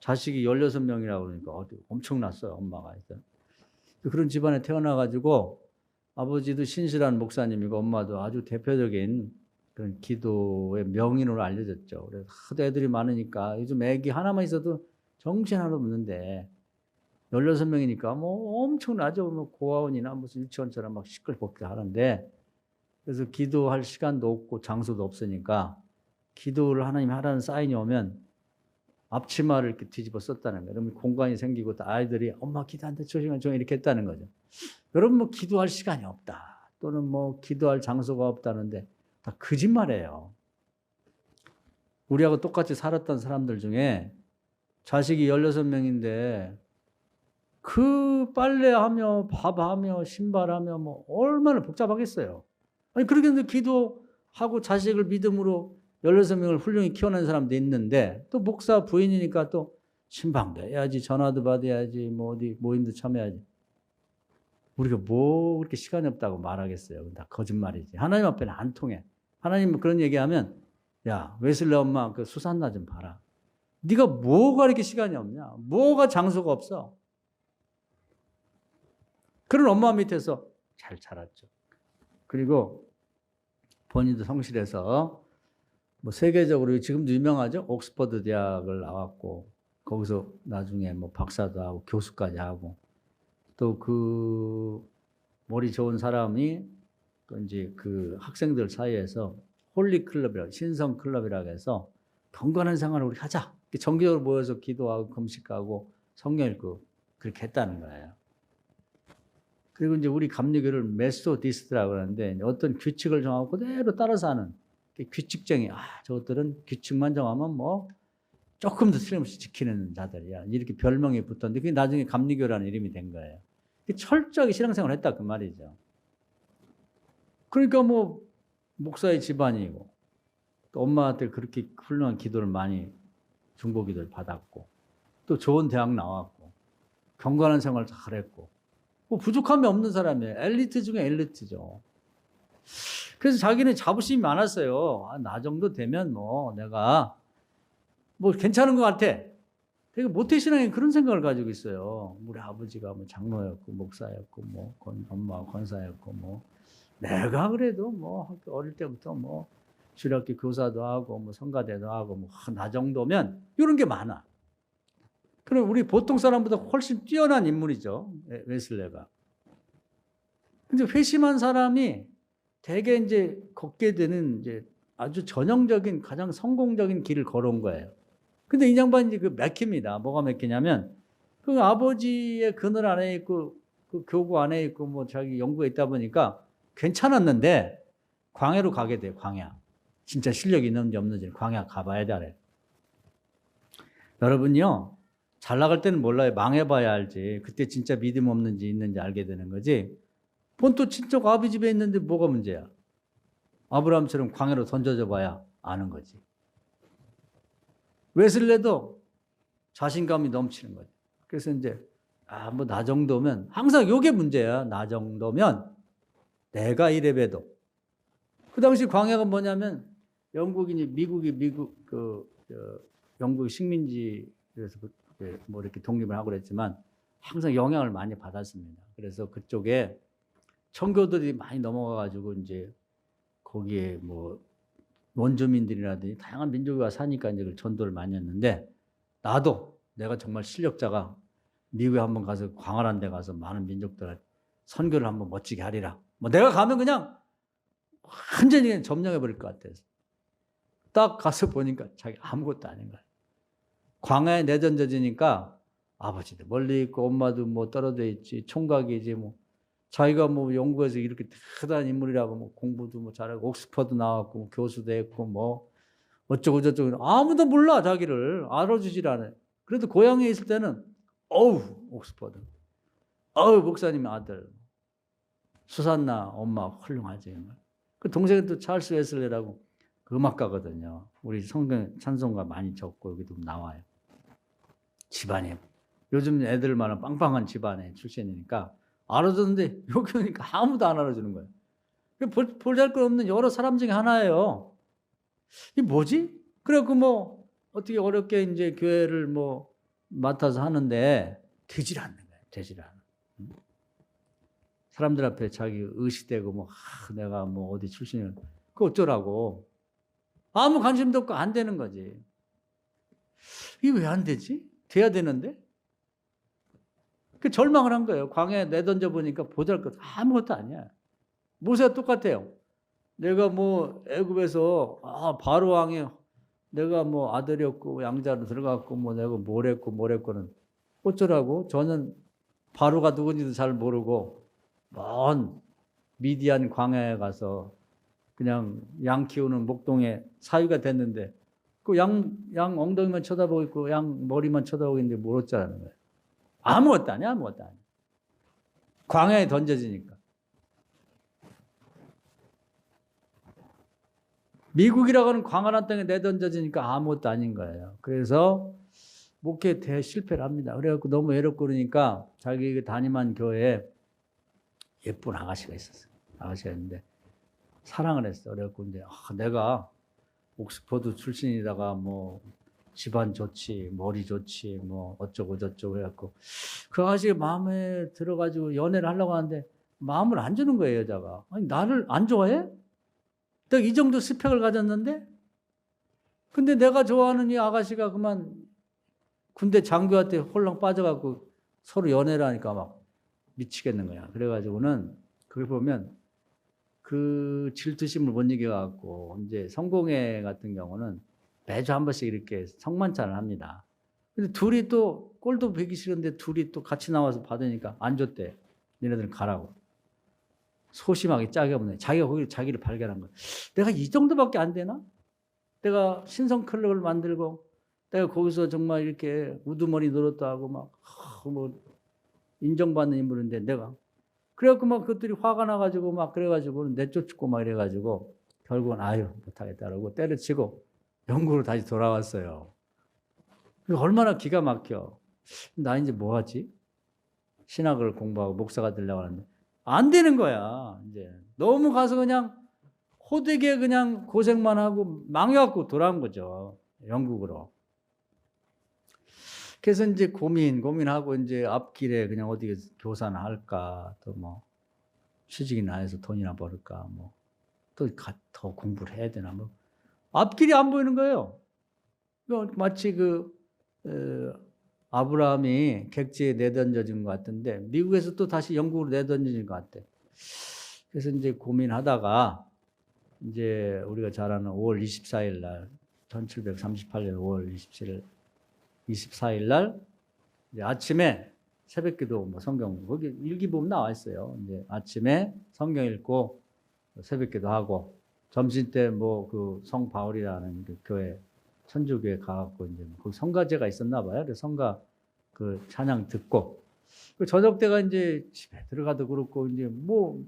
자식이 16명이라고 그러니까 엄청났어요. 엄마가 일단. 그런 집안에 태어나가지고 아버지도 신실한 목사님이고 엄마도 아주 대표적인 그런 기도의 명인으로 알려졌죠. 그래서 하도 애들이 많으니까 요즘 애기 하나만 있어도 정신 하나도 없는데 16명이니까 뭐 엄청나죠. 뭐 고아원이나 무슨 유치원처럼 막 시끌벅적 하는데 그래서 기도할 시간도 없고 장소도 없으니까 기도를 하나님 하라는 사인이 오면 앞치마를 이렇게 뒤집어 썼다는 거예요. 그러면 공간이 생기고 아이들이 엄마 기도한다 조심해 좀 이렇게 했다는 거죠. 여러분 뭐 기도할 시간이 없다 또는 뭐 기도할 장소가 없다는데 다 거짓말이에요. 우리하고 똑같이 살았던 사람들 중에 자식이 16명인데 그 빨래하며 밥하며 신발하며 뭐 얼마나 복잡하겠어요. 아니 그러겠는데 기도 하고 자식을 믿음으로 16명을 훌륭히 키워낸 사람도 있는데 또 목사 부인이니까 또 신방도 해야지, 전화도 받아야지, 뭐 어디 모임도 참여해야지. 우리가 뭐 그렇게 시간이 없다고 말하겠어요. 다 거짓말이지. 하나님 앞에는 안 통해. 하나님 그런 얘기하면 야, 웨슬리 엄마 그 수산나 좀 봐라. 네가 뭐가 이렇게 시간이 없냐? 뭐가 장소가 없어? 그런 엄마 밑에서 잘 자랐죠. 그리고 본인도 성실해서 뭐 세계적으로 지금도 유명하죠. 옥스퍼드 대학을 나왔고 거기서 나중에 뭐 박사도 하고 교수까지 하고 또 그 머리 좋은 사람이 이제 그 학생들 사이에서 홀리 클럽이라고 신성 클럽이라고 해서 경건한 생활을 우리 하자. 정기적으로 모여서 기도하고 금식하고 성경 읽고 그렇게 했다는 거예요. 그리고 이제 우리 감리교를 메소디스트라고 하는데 어떤 규칙을 정하고 그대로 따라서 하는 규칙쟁이. 저것들은 규칙만 정하면 뭐 조금 더 틀림없이 지키는 자들이야. 이렇게 별명이 붙었는데 그게 나중에 감리교라는 이름이 된 거예요. 철저하게 신앙생활을 했다 그 말이죠. 그러니까 뭐 목사의 집안이고 또 엄마한테 그렇게 훌륭한 기도를 많이 중보기도를 받았고 또 좋은 대학 나왔고 경건한 생활을 잘했고 뭐 부족함이 없는 사람이에요. 엘리트 중에 엘리트죠. 그래서 자기는 자부심이 많았어요. 나 정도 되면 뭐 내가 뭐 괜찮은 것 같아. 되게 모태신앙에 그런 생각을 가지고 있어요. 우리 아버지가 뭐 장로였고 목사였고 뭐 엄마가 권사였고 뭐 내가 그래도 뭐 학교 어릴 때부터 뭐 주일학교 교사도 하고 뭐 성가대도 하고 뭐 나 정도면 이런 게 많아. 그럼 우리 보통 사람보다 훨씬 뛰어난 인물이죠. 웨슬레가. 근데 회심한 사람이 대개 이제 걷게 되는 이제 아주 전형적인 가장 성공적인 길을 걸어온 거예요. 근데 이 양반이 그 맥힙니다. 뭐가 맥히냐면 그 아버지의 그늘 안에 있고 그 교구 안에 있고 뭐 자기 연구에 있다 보니까 괜찮았는데 광야로 가게 돼요. 광야. 진짜 실력이 있는지 없는지 광야 가봐야 돼. 여러분요. 잘 나갈 때는 몰라요. 망해봐야 알지. 그때 진짜 믿음 없는지 있는지 알게 되는 거지. 본토 친척 아비 집에 있는데 뭐가 문제야. 아브라함처럼 광야로 던져져 봐야 아는 거지. 웨슬레도 자신감이 넘치는 거죠. 그래서 이제 뭐 나 정도면 항상 요게 문제야. 나 정도면 내가 이래봬도. 그 당시 광야가 뭐냐면 영국이 영국 식민지에서 뭐 이렇게 독립을 하고 그랬지만 항상 영향을 많이 받았습니다. 그래서 그쪽에 청교도들이 많이 넘어가가지고 이제 거기에 뭐 원주민들이라든지 다양한 민족이 와 사니까 이제 전도를 많이 했는데 나도 내가 정말 실력자가 미국에 한번 가서 광활한 데 가서 많은 민족들 선교를 한번 멋지게 하리라. 뭐 내가 가면 그냥 완전히 점령해 버릴 것 같아서 딱 가서 보니까 자기 아무것도 아닌 거야. 광야에 내던져지니까 아버지도 멀리 있고 엄마도 뭐 떨어져 있지 총각이지 뭐 자기가 뭐 영국에서 이렇게 대단한 인물이라고 뭐 공부도 뭐 잘하고 옥스퍼드 나왔고 뭐 교수도 했고 뭐 어쩌고 저쩌고 아무도 몰라 자기를 알아주질 않아요. 그래도 고향에 있을 때는 옥스퍼드 목사님 아들 수산나 엄마 훌륭하지. 그 동생은 또 찰스 웨슬레라고 그 음악가거든요. 우리 성경 찬송가 많이 적고 여기도 나와요. 집안에 요즘 애들 많은 빵빵한 집안의 출신이니까 알아줬는데 여기 오니까 아무도 안 알아주는 거예요. 볼잘것없는 여러 사람 중에 하나예요. 이게 뭐지? 그래갖고 뭐 어떻게 어렵게 이제 교회를 뭐 맡아서 하는데 되질 않는 거예요. 되질 않아. 사람들 앞에 자기 의식되고 뭐 내가 뭐 어디 출신을 그 어쩌라고 아무 관심도 없고 안 되는 거지. 이게 왜 안 되지? 돼야 되는데. 그 절망을 한 거예요. 광야에 내던져 보니까 보잘것 아무것도 아니야. 모세가 똑같아요. 내가 뭐 애굽에서 바로 왕이 내가 뭐 아들이었고 양자로 들어갔고 뭐 내가 뭐랬고는 어쩌라고? 저는 바로가 누군지도 잘 모르고 먼 미디안 광야에 가서 그냥 양 키우는 목동에 사위가 됐는데 그 양 엉덩이만 쳐다보고 있고 양 머리만 쳐다보고 있는데 뭘 어쩌라는 거예요. 아무것도 아니야. 아무것도 아니야. 광야에 던져지니까. 미국이라고 하는 광활한 땅에 내던져지니까 아무것도 아닌 거예요. 그래서 목회 대실패를 합니다. 그래갖고 너무 외롭고 그러니까 자기 담임한 교회에 예쁜 아가씨가 있었어요. 아가씨가 있는데 사랑을 했어. 그래갖고 이제 내가 옥스퍼드 출신이다가 뭐 집안 좋지, 머리 좋지, 뭐 어쩌고 저쩌고 해갖고 그 아가씨가 마음에 들어가지고 연애를 하려고 하는데 마음을 안 주는 거예요, 여자가. 아니, 나를 안 좋아해? 내가 이 정도 스펙을 가졌는데? 근데 내가 좋아하는 이 아가씨가 그만 군대 장교한테 홀랑 빠져갖고 서로 연애를 하니까 막 미치겠는 거야. 그래가지고는 그걸 보면 그 질투심을 못 이겨갖고 이제 성공회 같은 경우는 매주 한 번씩 이렇게 성만찬을 합니다. 근데 둘이 또 꼴도 보기 싫은데 둘이 또 같이 나와서 받으니까 안 줬대. 니네들 가라고. 소심하게 짜게 없네. 자기가 거기 자기를 발견한 거야. 내가 이 정도밖에 안 되나? 내가 신성클럽을 만들고 내가 거기서 정말 이렇게 우두머리 노릇도 하고 막 뭐 인정받는 인물인데 내가 그래갖고 막 그것들이 화가 나가지고 막 그래가지고 내쫓고 막 이래가지고 결국은 아유 못하겠다 그러고 때려치고 영국으로 다시 돌아왔어요. 얼마나 기가 막혀. 나 이제 뭐 하지? 신학을 공부하고 목사가 되려고 하는데 안 되는 거야. 이제 너무 가서 그냥 호되게 그냥 고생만 하고 망해갖고 돌아온 거죠. 영국으로. 그래서 이제 고민하고 이제 앞길에 그냥 어디 교사나 할까, 또 뭐 취직이나 해서 돈이나 벌을까, 뭐 또 더 공부를 해야 되나, 뭐 앞길이 안 보이는 거예요. 마치 아브라함이 객지에 내던져진 것 같은데 미국에서 또 다시 영국으로 내던져진 것 같아. 그래서 이제 고민하다가 이제 우리가 잘 아는 5월 24일 날 1738년 5월 24일 날 이제 아침에 새벽기도 뭐 성경 거기 일기보면 나와 있어요. 이제 아침에 성경 읽고 새벽기도 하고 점심 때 뭐 그 성 바울이라는 그 교회 천주교회 가갖고 이제 거기 성가제가 있었나 봐요. 그래서 성가 그 찬양 듣고 그 저녁 때가 이제 집에 들어가도 그렇고 이제 뭐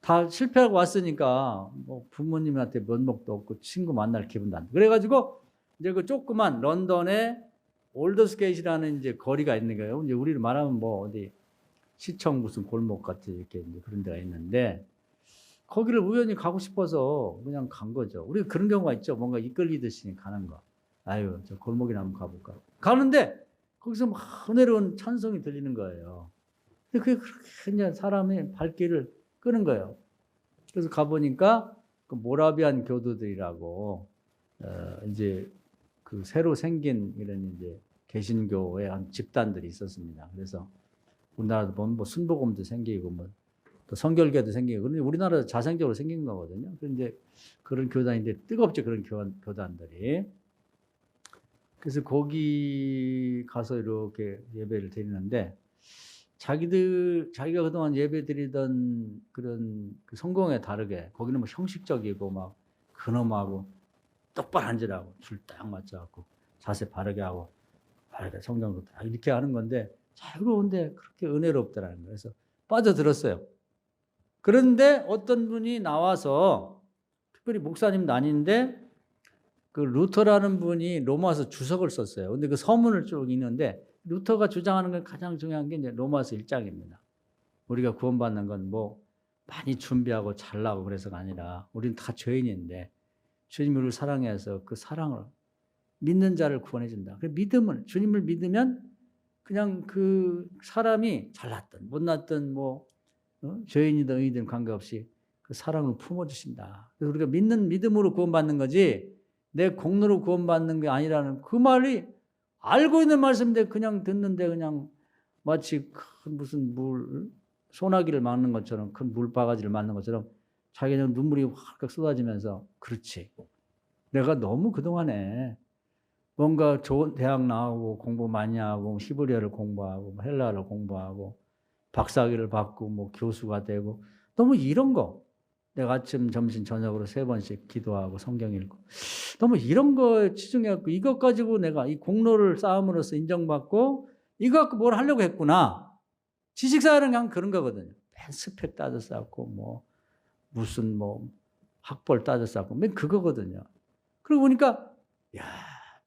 다 실패하고 왔으니까 뭐 부모님한테 면목도 없고 친구 만날 기분도 안 돼. 그래가지고 이제 그 조그만 런던에 올더스게이트라는 이제 거리가 있는 거예요. 이제 우리를 말하면 뭐 어디 시청 무슨 골목 같은 이렇게 이제 그런 데가 있는데 거기를 우연히 가고 싶어서 그냥 간 거죠. 우리가 그런 경우가 있죠. 뭔가 이끌리듯이 가는 거. 아유, 저 골목이나 한번 가볼까. 가는데 거기서 막 은혜로운 찬송이 들리는 거예요. 근데 그게 그렇게 그냥 사람의 발길을 끄는 거예요. 그래서 가보니까 그 모라비안 교도들이라고 이제 그 새로 생긴 이런 이제 개신교의 한 집단들이 있었습니다. 그래서 우리나라도 보면 뭐 순복음도 생기고 뭐 또 성결교도 생기고 그런데 우리나라도 자생적으로 생긴 거거든요. 그런데 그런 교단인데 뜨겁죠 그런 교단들이. 그래서 거기 가서 이렇게 예배를 드리는데 자기가 그동안 예배 드리던 그런 그 성공에 다르게 거기는 뭐 형식적이고 막 근엄하고 똑바로 앉으라고 줄 딱 맞춰갖고 자세 바르게 하고 바르게 성경도 딱 이렇게 하는 건데 자유로운데 그렇게 은혜롭더라는 거예요. 그래서 빠져들었어요. 그런데 어떤 분이 나와서 특별히 목사님도 아닌데 그 루터라는 분이 로마서 주석을 썼어요. 근데 그 서문을 쭉 읽는데 루터가 주장하는 건 가장 중요한 게 이제 로마서 1장입니다. 우리가 구원받는 건 뭐 많이 준비하고 잘나고 그래서가 아니라 우리는 다 죄인인데 주님이 우리를 사랑해서 그 사랑을 믿는 자를 구원해 준다. 그 믿음을 주님을 믿으면 그냥 그 사람이 잘났든 못났든 뭐 죄인이든 의인이든 관계없이 그 사랑을 품어 주신다. 그래서 우리가 믿는 믿음으로 구원받는 거지 내 공로로 구원받는 게 아니라는 그 말이 알고 있는 말씀인데 그냥 듣는데 그냥 마치 큰 무슨 소나기를 막는 것처럼 큰 물바가지를 막는 것처럼 자기는 눈물이 확 쏟아지면서 그렇지. 내가 너무 그동안에 뭔가 좋은 대학 나오고 공부 많이 하고 히브리어를 공부하고 헬라어를 공부하고 박사학위를 받고 뭐 교수가 되고 너무 이런 거 내가 아침 점심 저녁으로 3번씩 기도하고 성경 읽고 너무 이런 거에 치중해갖고 이것 가지고 내가 이 공로를 쌓음으로써 인정받고 이거 갖고 뭘 하려고 했구나. 지식사회는 그냥 그런 거거든요. 맨 스펙 따져 쌓고 뭐 무슨 뭐 학벌 따져 쌓고 맨 그거거든요. 그러고 보니까 야,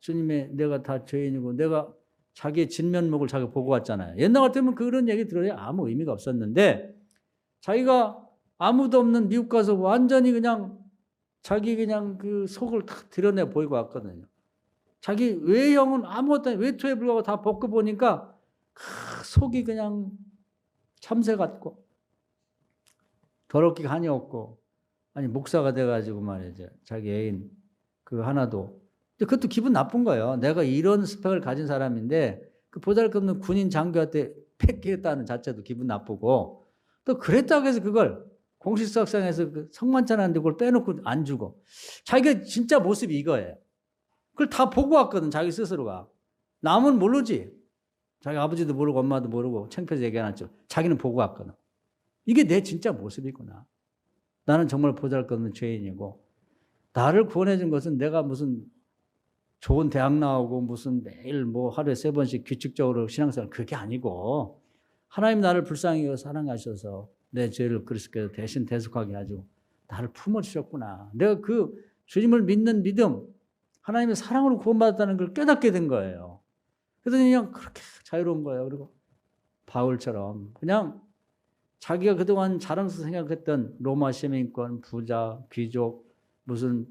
주님의 내가 다 죄인이고 내가 자기의 진면목을 자기가 보고 왔잖아요. 옛날 같으면 그런 얘기 들어야 아무 의미가 없었는데 자기가 아무도 없는 미국 가서 완전히 그냥 자기 그냥 그 속을 다 드러내 보이고 왔거든요. 자기 외형은 아무것도 아니고 외투에 불구하고 다 벗고 보니까 속이 그냥 참새 같고 더럽게 한이 없고 아니 목사가 돼가지고 말이죠. 자기 애인 그 하나도 그것도 기분 나쁜 거예요. 내가 이런 스펙을 가진 사람인데 그 보잘것없는 군인 장교한테 패기했다는 자체도 기분 나쁘고 또 그랬다고 해서 그걸 공식석상에서 그 성만찬하는데 그걸 빼놓고 안 주고 자기가 진짜 모습이 이거예요. 그걸 다 보고 왔거든 자기 스스로가. 남은 모르지. 자기 아버지도 모르고 엄마도 모르고 창피해서 얘기 안 했죠. 자기는 보고 왔거든. 이게 내 진짜 모습이구나. 나는 정말 보잘것없는 죄인이고 나를 구원해 준 것은 내가 무슨 좋은 대학 나오고 무슨 매일 뭐 하루에 3번씩 규칙적으로 신앙생활 그게 아니고 하나님 나를 불쌍히 여겨 사랑하셔서 내 죄를 그리스도께서 대신 대속하게 하시고 나를 품어주셨구나. 내가 그 주님을 믿는 믿음 하나님의 사랑으로 구원받았다는 걸 깨닫게 된 거예요. 그래서 그냥 그렇게 자유로운 거예요. 그리고 바울처럼 그냥 자기가 그동안 자랑스러워 생각했던 로마 시민권, 부자, 귀족, 무슨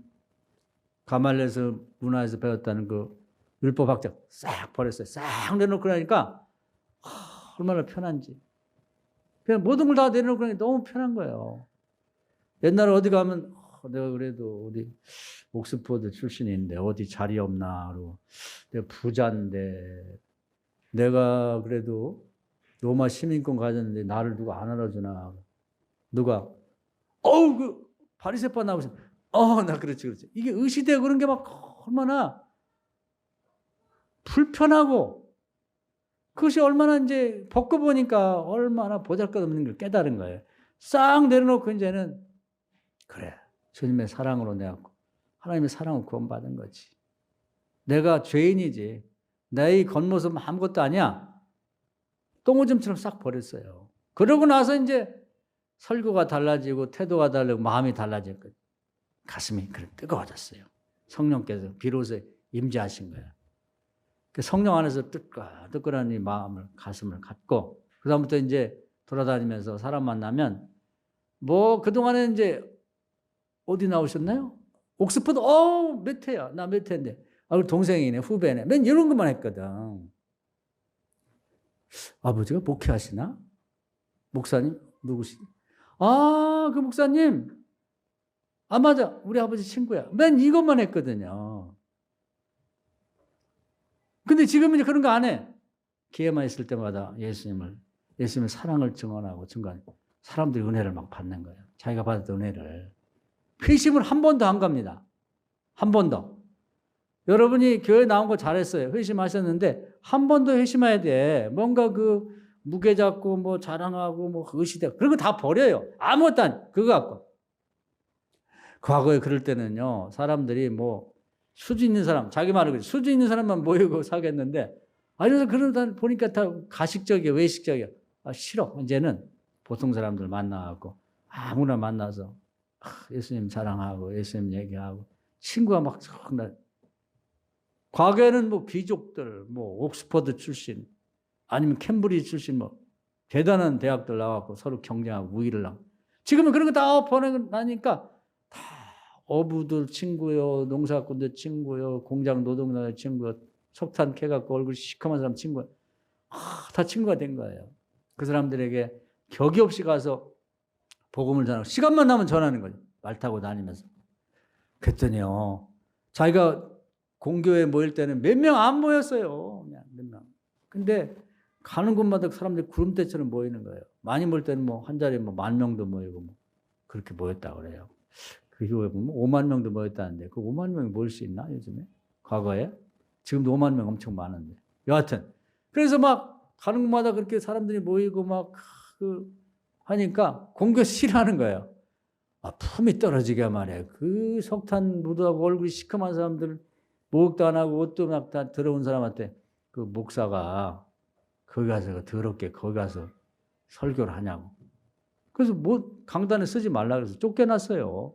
가말리엘에서 문화에서 배웠다는 그 율법 학적 싹 버렸어요. 싹 내놓고 나니까 얼마나 편한지. 그냥 모든 걸 다 내놓고 나니까 너무 편한 거예요. 옛날에 어디 가면 내가 그래도 우리 옥스퍼드 출신인데 어디 자리 없나 그러고 내가 부자인데 내가 그래도 로마 시민권 가졌는데 나를 누가 안 알아주나. 누가 그 바리새파 나오셔. 나 그렇지. 이게 의시되고 그런 게 막 얼마나 불편하고 그것이 얼마나 이제 벗고 보니까 얼마나 보잘것없는 걸 깨달은 거예요. 싹 내려놓고 이제는 그래. 주님의 사랑으로 내가 하나님의 사랑을 구원받은 거지. 내가 죄인이지. 내 이 겉모습은 아무것도 아니야. 똥오줌처럼 싹 버렸어요. 그러고 나서 이제 설교가 달라지고 태도가 달라지고 마음이 달라졌거든요. 가슴이 뜨거워졌어요. 성령께서 비로소 임재하신 거예요. 성령 안에서 뜨끈한 마음을 가슴을 갖고 그다음부터 이제 돌아다니면서 사람 만나면 뭐 그동안에 이제 어디 나오셨나요? 옥스퍼드 몇 회야? 나 몇 회인데. 우리 동생이네 후배네. 맨 이런 것만 했거든. 아버지가 목회하시나? 목사님 누구시? 그 목사님. 맞아. 우리 아버지 친구야. 맨 이것만 했거든요. 근데 지금은 이제 그런 거 안 해. 기회만 있을 때마다 예수님의 사랑을 증언하고 사람들이 은혜를 막 받는 거예요. 자기가 받았던 은혜를. 회심을 한 번도 안 갑니다. 한 번도. 여러분이 교회 나온 거 잘했어요. 회심하셨는데 한 번 더 회심해야 돼. 뭔가 그 무게 잡고 뭐 자랑하고 뭐 의시되고 그런 거 다 버려요. 아무것도 안 그거 갖고. 과거에 그럴 때는요. 사람들이 뭐 수주 있는 사람 자기 말을 그래. 수주 있는 사람만 모이고 사겠는데 그래서 그러다 보니까 다 가식적이야 외식적이야. 싫어. 이제는 보통 사람들 만나고 아무나 만나서 예수님 자랑하고 예수님 얘기하고 친구가 막 과거에는 뭐 귀족들, 뭐 옥스퍼드 출신, 아니면 캠브리지 출신 뭐 대단한 대학들 나와서 서로 경쟁하고 우위를 하고. 지금은 그런 거 다 보내니까 다 어부들 친구요, 농사꾼들 친구요, 공장 노동자들 친구요, 석탄 캐갖고 얼굴 시커먼 사람 친구요. 다 친구가 된 거예요. 그 사람들에게 격이 없이 가서 복음을 전하고 시간만 나면 전하는 거죠. 말 타고 다니면서. 그랬더니요. 자기가 공교회 모일 때는 몇 명 안 모였어요. 그냥 몇 명. 근데 가는 곳마다 사람들이 구름대처럼 모이는 거예요. 많이 모일 때는 뭐 한 자리에 뭐 10,000명도 모이고 뭐 그렇게 모였다고 그래요. 그 교회 보면 5만 명도 모였다는데 그 5만 명이 모일 수 있나 요즘에? 과거에? 지금도 5만 명 엄청 많은데. 여하튼 그래서 막 가는 곳마다 그렇게 사람들이 모이고 막 하니까 공교 싫어하는 거예요. 품이 떨어지게 말이에요. 그 석탄 묻어가고 얼굴이 시커먼 사람들 목욕도 안 하고 옷도 막 다 들어온 사람한테 그 목사가 거기 가서 더럽게 거기 가서 설교를 하냐고. 그래서 뭐 강단에 쓰지 말라 그래서 쫓겨났어요.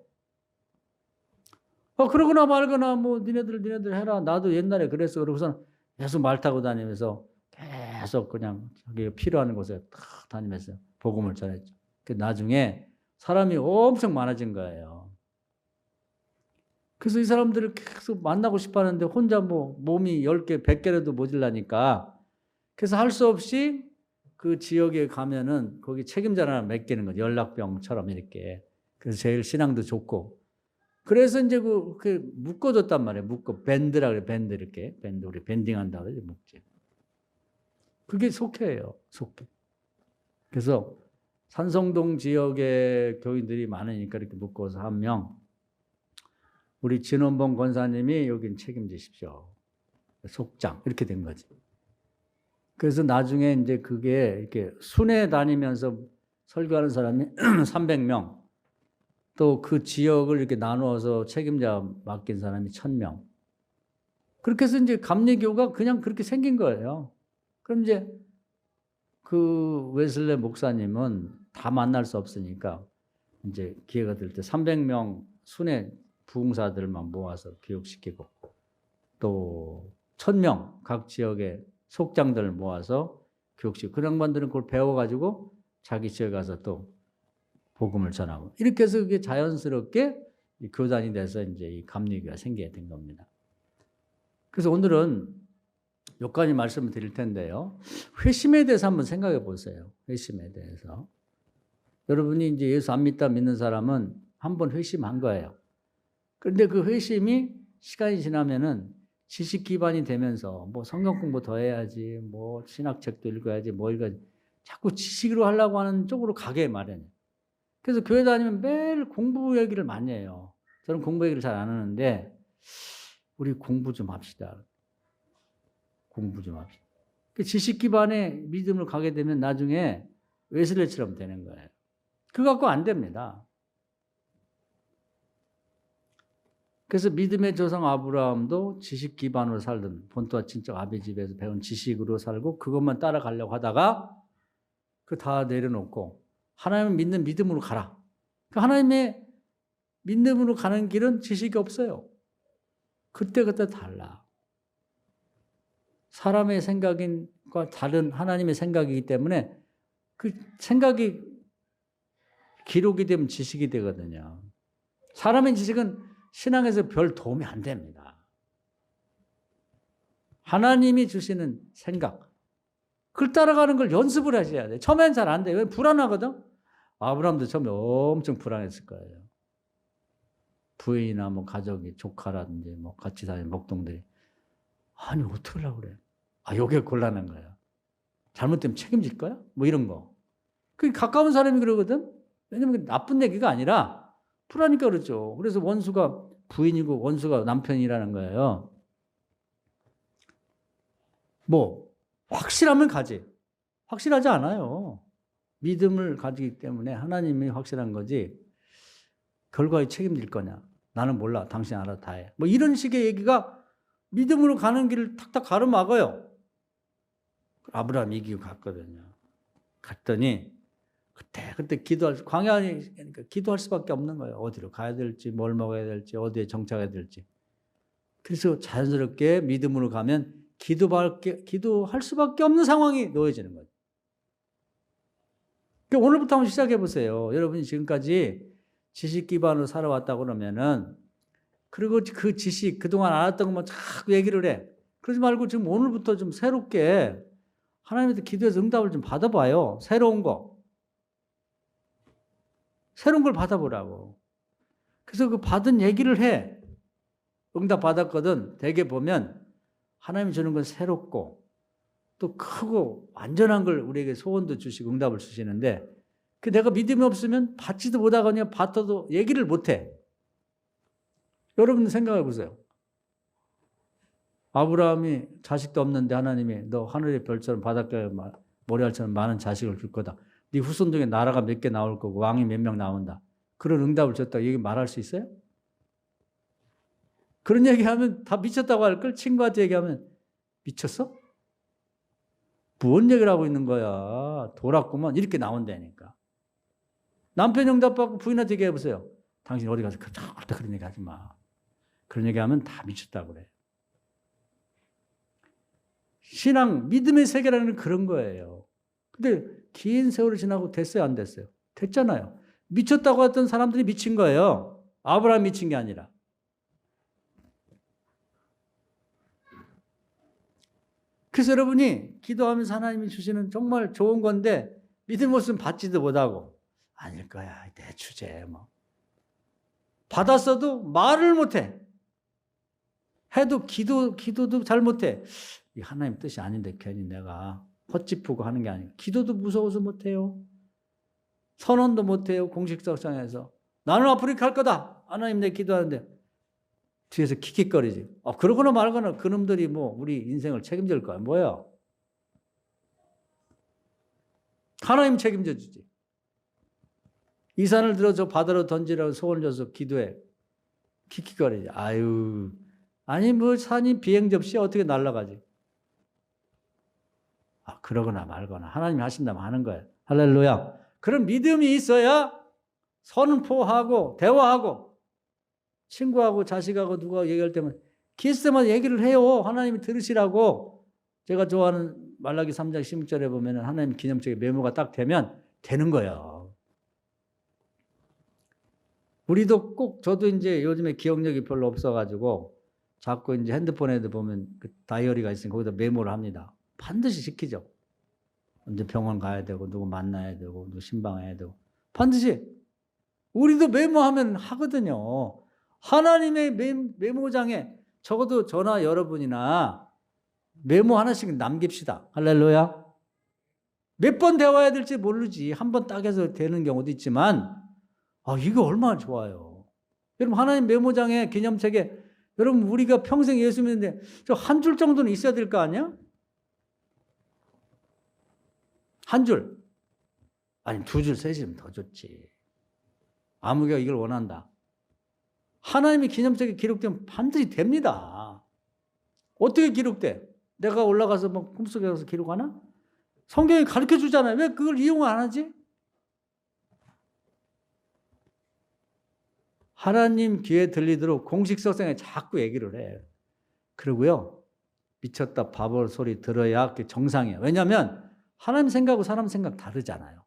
그러거나 말거나 뭐 니네들 해라. 나도 옛날에 그랬어. 그러고서 계속 말 타고 다니면서 계속 그냥 자기가 필요한 곳에 탁 다니면서 복음을 전했죠. 그 나중에 사람이 엄청 많아진 거예요. 그래서 이 사람들을 계속 만나고 싶어 하는데 혼자 뭐 몸이 10개, 100개라도 모질라니까 그래서 할 수 없이 그 지역에 가면은 거기 책임자를 하나 맡기는 거죠. 연락병처럼 이렇게. 그래서 제일 신앙도 좋고. 그래서 이제 그 묶어줬단 말이에요. 밴드라 그래. 밴드 이렇게. 밴드 우리 밴딩한다 그러지. 묶지. 그게 속회예요. 속회. 그래서 산성동 지역에 교인들이 많으니까 이렇게 묶어서 한 명. 우리 진원봉 권사님이 여긴 책임지십시오. 속장. 이렇게 된 거지. 그래서 나중에 이제 그게 이렇게 순회 다니면서 설교하는 사람이 300명, 또 그 지역을 이렇게 나누어서 책임자 맡긴 사람이 1000명. 그렇게 해서 이제 감리교가 그냥 그렇게 생긴 거예요. 그럼 이제 그 웨슬레 목사님은 다 만날 수 없으니까 이제 기회가 될 때 300명 순회 부흥사들만 모아서 교육시키고 또 1000명 각 지역의 속장들을 모아서 교육시키고 그 양반들은 그걸 배워가지고 자기 지역에 가서 또 복음을 전하고 이렇게 해서 그게 자연스럽게 교단이 돼서 이제 이 감리교가 생기게 된 겁니다. 그래서 오늘은 몇 가지 말씀을 드릴 텐데요. 회심에 대해서 한번 생각해 보세요. 회심에 대해서. 여러분이 이제 예수 안 믿는 사람은 한번 회심한 거예요. 그런데 그 회심이 시간이 지나면은 지식 기반이 되면서 뭐 성경 공부 더 해야지, 뭐 신학책도 읽어야지, 뭐 읽어야지. 자꾸 지식으로 하려고 하는 쪽으로 가게 마련이에요. 그래서 교회 다니면 매일 공부 얘기를 많이 해요. 저는 공부 얘기를 잘 안 하는데 우리 공부 좀 합시다. 공부 좀 합시다. 그 지식 기반의 믿음을 가게 되면 나중에 웨슬레처럼 되는 거예요. 그거 갖고 안 됩니다. 그래서 믿음의 조상 아브라함도 지식 기반으로 살던 본토와 친척 아비 집에서 배운 지식으로 살고 그것만 따라가려고 하다가 그 다 내려놓고 하나님을 믿는 믿음으로 가라. 그 하나님의 믿음으로 가는 길은 지식이 없어요. 그때그때 달라. 사람의 생각과 다른 하나님의 생각이기 때문에 그 생각이 기록이 되면 지식이 되거든요. 사람의 지식은 신앙에서 별 도움이 안 됩니다. 하나님이 주시는 생각, 그걸 따라가는 걸 연습을 하셔야 돼요. 처음엔 잘 안 돼요. 왜? 불안하거든. 아브라함도 처음에 엄청 불안했을 거예요. 부인이나 뭐 가족이, 조카라든지 뭐 같이 다니는 목동들이 아니 어떻게 하려고 그래? 요게 곤란한 거야. 잘못되면 책임질 거야? 뭐 이런 거. 그 가까운 사람이 그러거든. 왜냐면 나쁜 얘기가 아니라 불하니까 그렇죠. 그래서 원수가 부인이고 원수가 남편이라는 거예요. 뭐 확실하면 가지. 확실하지 않아요. 믿음을 가지기 때문에 하나님이 확실한 거지 결과에 책임질 거냐. 나는 몰라. 당신 알아서 다 해. 뭐 이런 식의 얘기가 믿음으로 가는 길을 탁탁 가로막아요. 아브라함 이기고 갔거든요. 갔더니 그때 광야니까 기도할 수밖에 없는 거예요. 어디로 가야 될지, 뭘 먹어야 될지, 어디에 정착해야 될지. 그래서 자연스럽게 믿음으로 가면 기도할 수밖에 없는 상황이 놓여지는 거죠. 그러니까 오늘부터 한번 시작해 보세요. 여러분이 지금까지 지식 기반으로 살아왔다고 그러면은 그리고 그 지식 그동안 알았던 것만 자꾸 얘기를 해. 그러지 말고 지금 오늘부터 좀 새롭게 하나님한테 기도해서 응답을 좀 받아봐요. 새로운 걸 받아보라고. 그래서 그 받은 얘기를 해. 응답 받았거든. 대개 보면 하나님이 주는 건 새롭고 또 크고 완전한 걸 우리에게 소원도 주시고 응답을 주시는데 그 내가 믿음이 없으면 받지도 못하고 그냥 받아도 얘기를 못해. 여러분 생각해 보세요. 아브라함이 자식도 없는데 하나님이 너 하늘의 별처럼 바닷가에 모래알처럼 많은 자식을 줄 거다. 네 후손 중에 나라가 몇 개 나올 거고 왕이 몇 명 나온다. 그런 응답을 줬다. 여기 말할 수 있어요? 그런 얘기하면 다 미쳤다고 할 걸. 친구한테 얘기하면 미쳤어? 뭔 얘기를 하고 있는 거야. 돌았구만. 이렇게 나온다니까. 남편 응답받고 부인한테 얘기해 보세요. 당신 어디 가서 절대 그런 얘기 하지 마. 그런 얘기하면 다 미쳤다고 그래요. 신앙, 믿음의 세계라는 건 그런 거예요. 근데 긴 세월이 지나고 됐어요, 안 됐어요? 됐잖아요. 미쳤다고 했던 사람들이 미친 거예요. 아브라함 미친 게 아니라. 그래서 여러분이 기도하면서 하나님이 주시는 정말 좋은 건데 믿음 없으면 받지도 못하고 아닐 거야, 내 주제 뭐. 받았어도 말을 못해. 해도 기도도 잘 못해. 이 하나님 뜻이 아닌데 괜히 내가 헛짚고 하는 게 아니고 기도도 무서워서 못해요. 선언도 못해요. 공식석상에서. 나는 앞으로 갈 거다. 하나님 내 기도하는데 뒤에서 킥킥거리지. 그러거나 말거나 그놈들이 뭐 우리 인생을 책임질 거야. 뭐야? 하나님 책임져 주지. 이 산을 들어 저 바다로 던지라고 소원을 줘서 기도해. 킥킥거리지. 아유. 아니 뭐 산이 비행 접시 어떻게 날아가지? 그러거나 말거나 하나님이 하신다면 하는 거예요. 할렐루야. 그런 믿음이 있어야 선포하고 대화하고 친구하고 자식하고 누가 얘기할 때면 기스만 얘기를 해요. 하나님이 들으시라고. 제가 좋아하는 말라기 3장 16절에 보면 하나님 기념적인 메모가 딱 되면 되는 거예요. 우리도 꼭 저도 이제 요즘에 기억력이 별로 없어가지고 자꾸 이제 핸드폰에도 보면 그 다이어리가 있으니까 거기다 메모를 합니다. 반드시 지키죠. 언제 병원 가야 되고 누구 만나야 되고 누구 신방해야 되고 반드시 우리도 메모하면 하거든요. 하나님의 메모장에 적어도 저나 여러분이나 메모 하나씩 남깁시다. 할렐루야. 몇 번 대화해야 될지 모르지. 한 번 딱 해서 되는 경우도 있지만 이거 얼마나 좋아요. 여러분 하나님 메모장에 기념책에 여러분 우리가 평생 예수 믿는데 저 한 줄 정도는 있어야 될 거 아니야? 한 줄. 아니 2줄, 3줄이면 더 좋지. 아무개가 이걸 원한다. 하나님의 기념책에 기록되면 반드시 됩니다. 어떻게 기록돼? 내가 올라가서 뭐 꿈속에 가서 기록하나? 성경이 가르쳐 주잖아요. 왜 그걸 이용 안 하지? 하나님 귀에 들리도록 공식석상에 자꾸 얘기를 해. 그리고요. 미쳤다 바보 소리 들어야 정상이에요. 왜냐하면 하나님 생각하고 사람 생각 다르잖아요.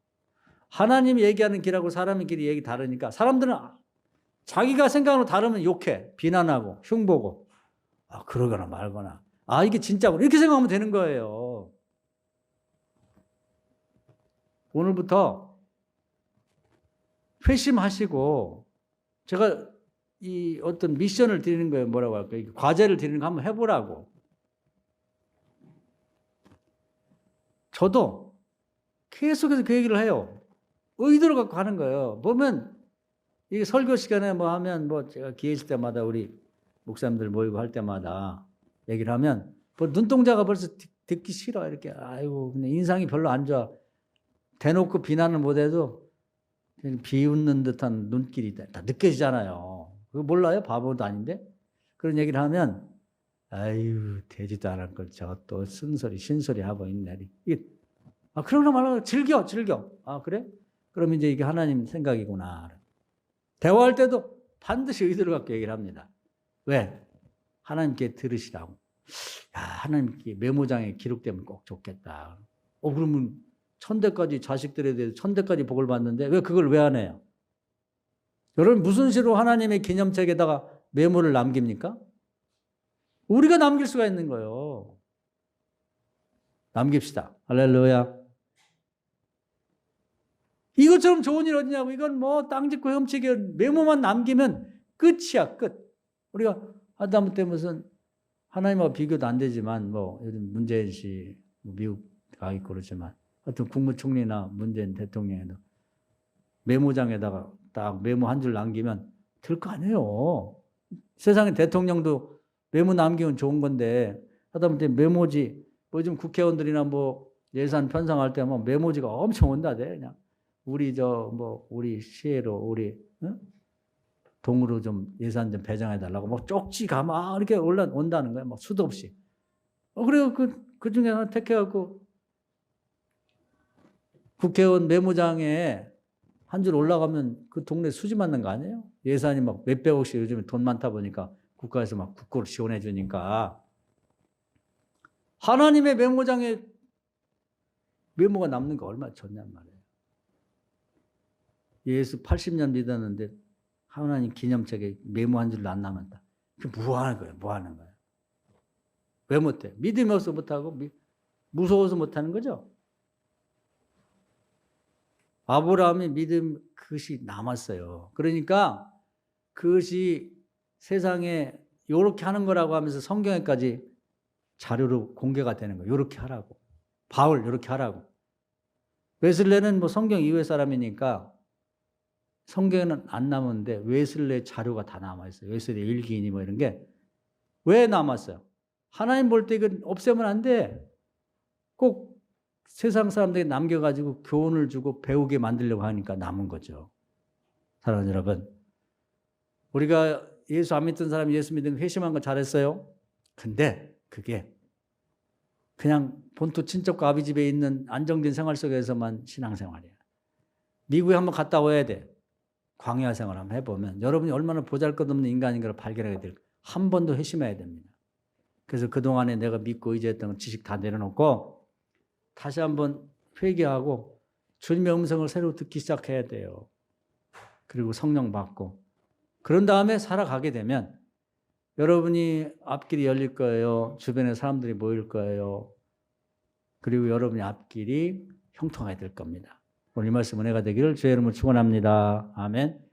하나님이 얘기하는 길하고 사람의 길이 얘기 다르니까 사람들은 자기가 생각하는 거 다르면 욕해. 비난하고 흉보고. 그러거나 말거나. 이게 진짜고 이렇게 생각하면 되는 거예요. 오늘부터 회심하시고 제가 이 어떤 미션을 드리는 거예요. 뭐라고 할까요? 과제를 드리는 거 한번 해보라고. 저도 계속해서 그 얘기를 해요. 의도를 갖고 하는 거예요. 보면 이게 설교 시간에 뭐 하면 뭐 제가 기회 있을 때마다 우리 목사님들 모이고 할 때마다 얘기를 하면 뭐 눈동자가 벌써 듣기 싫어. 이렇게 근데 인상이 별로 안 좋아. 대놓고 비난을 못해도 비웃는 듯한 눈길이 다 느껴지잖아요. 그거 몰라요? 바보도 아닌데? 그런 얘기를 하면 되지도 않을 걸 저 또 쓴소리 신소리 하고 있네. 그러나 말고 즐겨. 그래? 그럼 이제 이게 하나님 생각이구나. 대화할 때도 반드시 의도를 갖고 얘기를 합니다. 왜? 하나님께 들으시라고. 하나님께 메모장에 기록되면 꼭 좋겠다. 그러면 1000대까지 자식들에 대해서 1000대까지 복을 받는데 왜 그걸 왜 안 해요? 여러분 무슨 시로 하나님의 기념책에다가 메모를 남깁니까? 우리가 남길 수가 있는 거예요. 남깁시다. 할렐루야. 이것처럼 좋은 일 어디냐고. 이건 뭐 땅 짓고 훔치기 메모만 남기면 끝이야. 끝. 우리가 하다못해 무슨 하나님하고 비교도 안 되지만 뭐 요즘 문재인 씨 미국 가 있고 그렇지만 하여튼 국무총리나 문재인 대통령에도 메모장에다가 딱 메모 한 줄 남기면 될 거 아니에요. 세상에 대통령도 메모 남기면 좋은 건데 하다못해 메모지 요즘 국회의원들이나 뭐 예산 편성할 때 뭐 메모지가 엄청 온다대. 그냥 우리 우리 시혜로 우리 동으로 좀 예산 좀 배정해 달라고 막 쪽지가 막 이렇게 온다는 거야. 막 수도 없이. 그래요. 그 중에 하나 택해갖고 국회의원 메모장에 한 줄 올라가면 그 동네 수지 맞는 거 아니에요? 예산이 막 몇백억씩 요즘에 돈 많다 보니까 국가에서 막 국고를 지원해 주니까 하나님의 메모장에 메모가 남는 거 얼마나 좋냔 말이에요. 예수 80년 믿었는데 하나님 기념책에 메모한 줄도 안 남았다. 그게 뭐 하는 거예요? 뭐 하는 거예요? 왜 못해? 믿음이 없어서 못하고 무서워서 못하는 거죠. 아브라함이 믿음 그것이 남았어요. 그러니까 그것이 세상에 요렇게 하는 거라고 하면서 성경에까지 자료로 공개가 되는 거예요. 요렇게 하라고. 바울 요렇게 하라고. 웨슬레는 뭐 성경 이후의 사람이니까 성경에는 안 남았는데 웨슬레 자료가 다 남아있어요. 웨슬레 일기니 뭐 이런 게 왜 남았어요? 하나님 볼 때 이건 없애면 안 돼. 꼭 세상 사람들에게 남겨가지고 교훈을 주고 배우게 만들려고 하니까 남은 거죠. 사랑하는 여러분, 우리가 예수 안 믿던 사람이 예수 믿는 거 회심한 거 잘했어요. 근데 그게 그냥 본토 친척과 아비 집에 있는 안정된 생활 속에서만 신앙생활이에요. 미국에 한번 갔다 와야 돼. 광야 생활 한번 해보면 여러분이 얼마나 보잘것없는 인간인가를 발견하게 될 거예요. 한 번 더 회심해야 됩니다. 그래서 그동안에 내가 믿고 의지했던 지식 다 내려놓고 다시 한번 회개하고 주님의 음성을 새로 듣기 시작해야 돼요. 그리고 성령 받고 그런 다음에 살아가게 되면 여러분이 앞길이 열릴 거예요. 주변에 사람들이 모일 거예요. 그리고 여러분의 앞길이 형통하게 될 겁니다. 오늘 이 말씀 은혜가 되기를 주의 이름으로 축원합니다. 아멘.